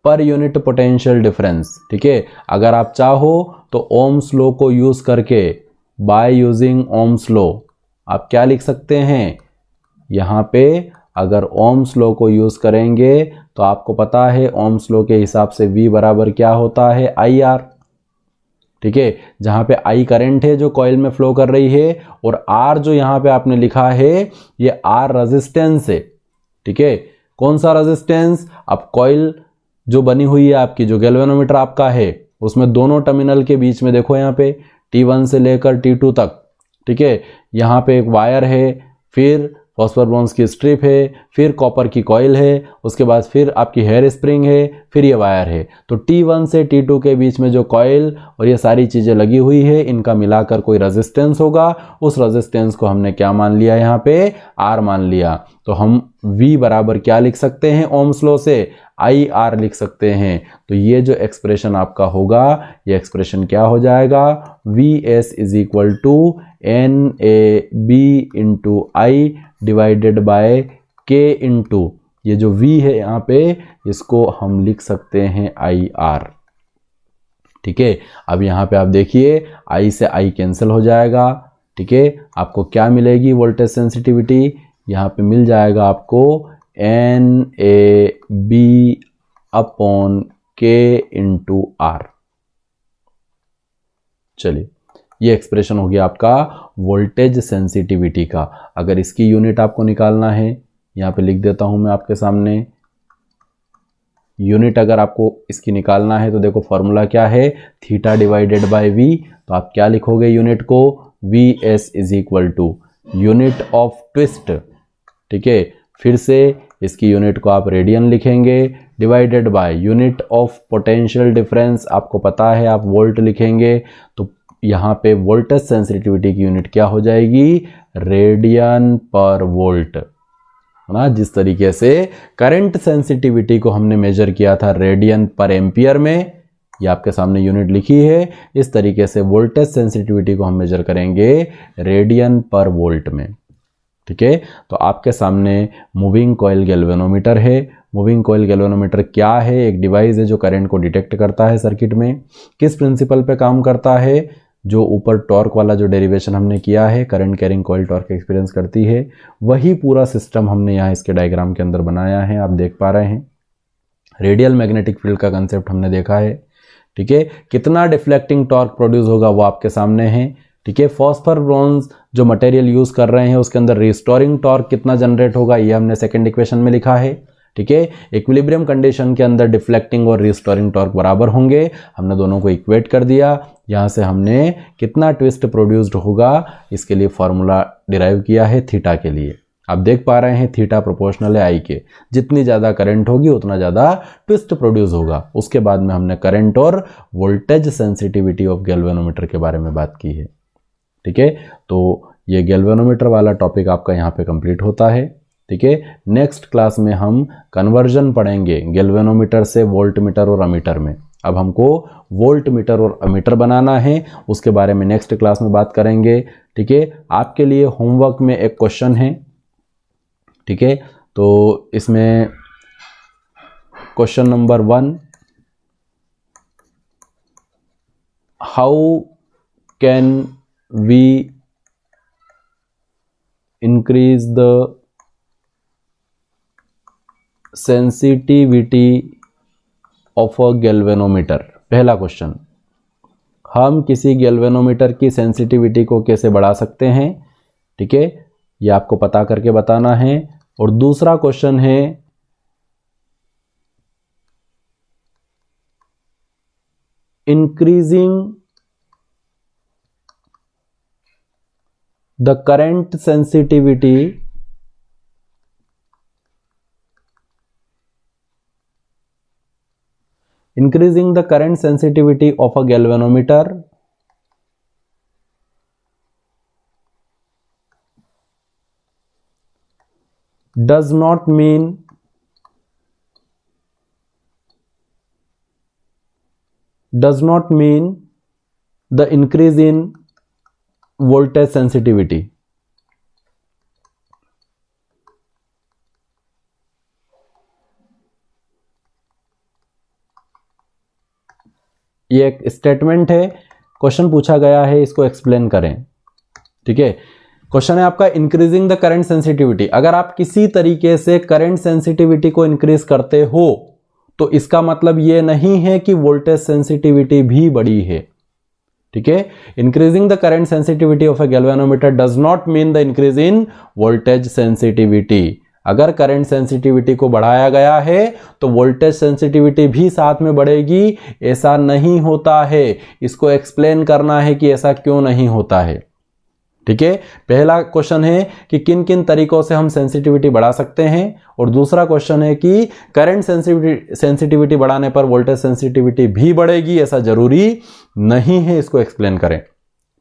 per unit potential difference, ठीक है। अगर आप चाहो तो ओम्स लॉ को यूज करके, बाय यूजिंग ओम्स लॉ, आप क्या लिख सकते हैं यहाँ पे? अगर ओम्स लॉ को यूज करेंगे तो आपको पता है ओम्स लॉ के हिसाब से V बराबर क्या होता है, IR, ठीक है। जहां पे I करंट है जो कॉइल में फ्लो कर रही है और R जो यहाँ पे आपने लिखा है ये R रेजिस्टेंस है, ठीक है। कौन सा रेजिस्टेंस? अब कॉइल जो बनी हुई है आपकी, जो गैल्वेनोमीटर आपका है, उसमें दोनों टर्मिनल के बीच में देखो यहाँ पे T1 से लेकर T2 तक, ठीक है। यहाँ पे एक वायर है, फिर फॉस्फर ब्रॉन्ज की स्ट्रिप है, फिर कॉपर की कॉइल है, उसके बाद फिर आपकी हेयर स्प्रिंग है, फिर ये वायर है। तो T1 से T2 के बीच में जो कॉइल और ये सारी चीज़ें लगी हुई है, इनका मिलाकर कोई रेजिस्टेंस होगा। उस रेजिस्टेंस को हमने क्या मान लिया यहाँ पे? R मान लिया। तो हम V बराबर क्या लिख सकते हैं ओम्स लॉ से? IR लिख सकते हैं। तो ये जो एक्सप्रेशन आपका होगा, ये एक्सप्रेशन क्या हो जाएगा? VS is equal to NAB into I divided by K into, ये जो V है यहाँ पे, इसको हम लिख सकते हैं IR, ठीक है। अब यहाँ पे आप देखिए I से I कैंसिल हो जाएगा, ठीक है। आपको क्या मिलेगी? वोल्टेज सेंसिटिविटी यहाँ पे मिल जाएगा आपको NAB upon K into R। चलिए, ये एक्सप्रेशन हो गया आपका वोल्टेज सेंसिटिविटी का। अगर इसकी यूनिट आपको निकालना है, यहाँ पे लिख देता हूं मैं आपके सामने। यूनिट अगर आपको इसकी निकालना है तो देखो फॉर्मूला क्या है, थीटा डिवाइडेड बाय V। तो आप क्या लिखोगे यूनिट को? VS is equal to unit of twist, ठीक है। फिर से इसकी यूनिट को आप रेडियन लिखेंगे, divided by unit of potential difference, आपको पता है आप वोल्ट लिखेंगे। तो यहाँ पे वोल्टेज सेंसिटिविटी की यूनिट क्या हो जाएगी? रेडियन पर वोल्ट, है ना। जिस तरीके से करंट सेंसिटिविटी को हमने मेजर किया था रेडियन पर एम्पियर में, ये आपके सामने यूनिट लिखी है, इस तरीके से वोल्टेज सेंसिटिविटी को हम मेजर करेंगे रेडियन पर वोल्ट में, ठीक है। तो आपके सामने मूविंग कॉइल गैल्वेनोमीटर है। मूविंग कॉइल गैल्वेनोमीटर क्या है? एक डिवाइस है जो करंट को डिटेक्ट करता है सर्किट में। किस प्रिंसिपल पे काम करता है? जो ऊपर टॉर्क वाला जो डेरिवेशन हमने किया है, current carrying coil torque experience करती है, वही पूरा सिस्टम हमने यहाँ इसके डायग्राम के अंदर बनाया है, आप देख पा रहे हैं। रेडियल मैग्नेटिक फील्ड का कंसेप्ट हमने देखा है, ठीक है। कितना डिफ्लेक्टिंग टॉर्क प्रोड्यूस होगा वो आपके सामने है, ठीक है। फॉस्फर ब्रॉन्ज जो मटेरियल यूज कर रहे हैं उसके अंदर रिस्टोरिंग टॉर्क कितना जनरेट होगा, ये हमने सेकंड इक्वेशन में लिखा है, ठीक है। इक्विलिब्रियम कंडीशन के अंदर डिफ्लेक्टिंग और रिस्टोरिंग टॉर्क बराबर होंगे, हमने दोनों को इक्वेट कर दिया। यहाँ से हमने कितना ट्विस्ट प्रोड्यूस्ड होगा इसके लिए फॉर्मूला डिराइव किया है थीटा के लिए। आप देख पा रहे हैं थीटा प्रोपोर्शनल है I के, जितनी ज़्यादा करंट होगी उतना ज़्यादा ट्विस्ट प्रोड्यूस होगा। उसके बाद में हमने करंट और वोल्टेज सेंसिटिविटी ऑफ गैल्वेनोमीटर के बारे में बात की है, ठीक है। तो ये गैल्वेनोमीटर वाला टॉपिक आपका यहाँ पे कंप्लीट होता है, ठीक है। नेक्स्ट क्लास में हम कन्वर्जन पढ़ेंगे गैल्वेनोमीटर से वोल्टमीटर और अमीटर में। अब हमको वोल्ट मीटर और अमीटर बनाना है, उसके बारे में नेक्स्ट क्लास में बात करेंगे, ठीक है। आपके लिए होमवर्क में एक क्वेश्चन है, ठीक है। तो इसमें question number 1, how can we increase the sensitivity of a galvanometer. पहला क्वेश्चन, हम किसी गैल्वेनोमीटर की सेंसिटिविटी को कैसे बढ़ा सकते हैं, ठीक है, ये आपको पता करके बताना है। और दूसरा क्वेश्चन है, increasing the current sensitivity of a galvanometer does not mean the increase in voltage sensitivity। ये एक स्टेटमेंट है, क्वेश्चन पूछा गया है, इसको एक्सप्लेन करें, ठीक है। क्वेश्चन है आपका, इंक्रीजिंग द करंट सेंसिटिविटी। अगर आप किसी तरीके से करंट सेंसिटिविटी को इंक्रीज करते हो तो इसका मतलब ये नहीं है कि वोल्टेज सेंसिटिविटी भी बड़ी है, ठीक है। Increasing the current sensitivity of a galvanometer does not mean the increase in voltage sensitivity. अगर करंट सेंसिटिविटी को बढ़ाया गया है तो वोल्टेज सेंसिटिविटी भी साथ में बढ़ेगी, ऐसा नहीं होता है। इसको एक्सप्लेन करना है कि ऐसा क्यों नहीं होता है, ठीक है। पहला क्वेश्चन है कि किन किन तरीकों से हम सेंसिटिविटी बढ़ा सकते हैं, और दूसरा क्वेश्चन है कि करंट सेंसिटिविटी बढ़ाने पर वोल्टेज सेंसिटिविटी भी बढ़ेगी, ऐसा जरूरी नहीं है, इसको एक्सप्लेन करें,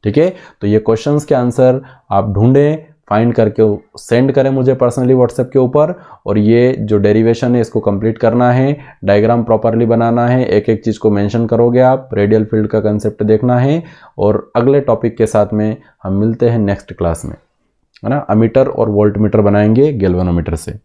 ठीक है। तो ये क्वेश्चंस के आंसर आप ढूंढें, फाइंड करके सेंड करें मुझे पर्सनली व्हाट्सएप के ऊपर। और ये जो डेरिवेशन है इसको कंप्लीट करना है, डायग्राम प्रॉपरली बनाना है, एक एक चीज़ को मेंशन करोगे आप, रेडियल फील्ड का कंसेप्ट देखना है। और अगले टॉपिक के साथ में हम मिलते हैं नेक्स्ट क्लास में, है ना। अमीटर और वोल्टमीटर बनाएंगे गैल्वेनोमीटर से।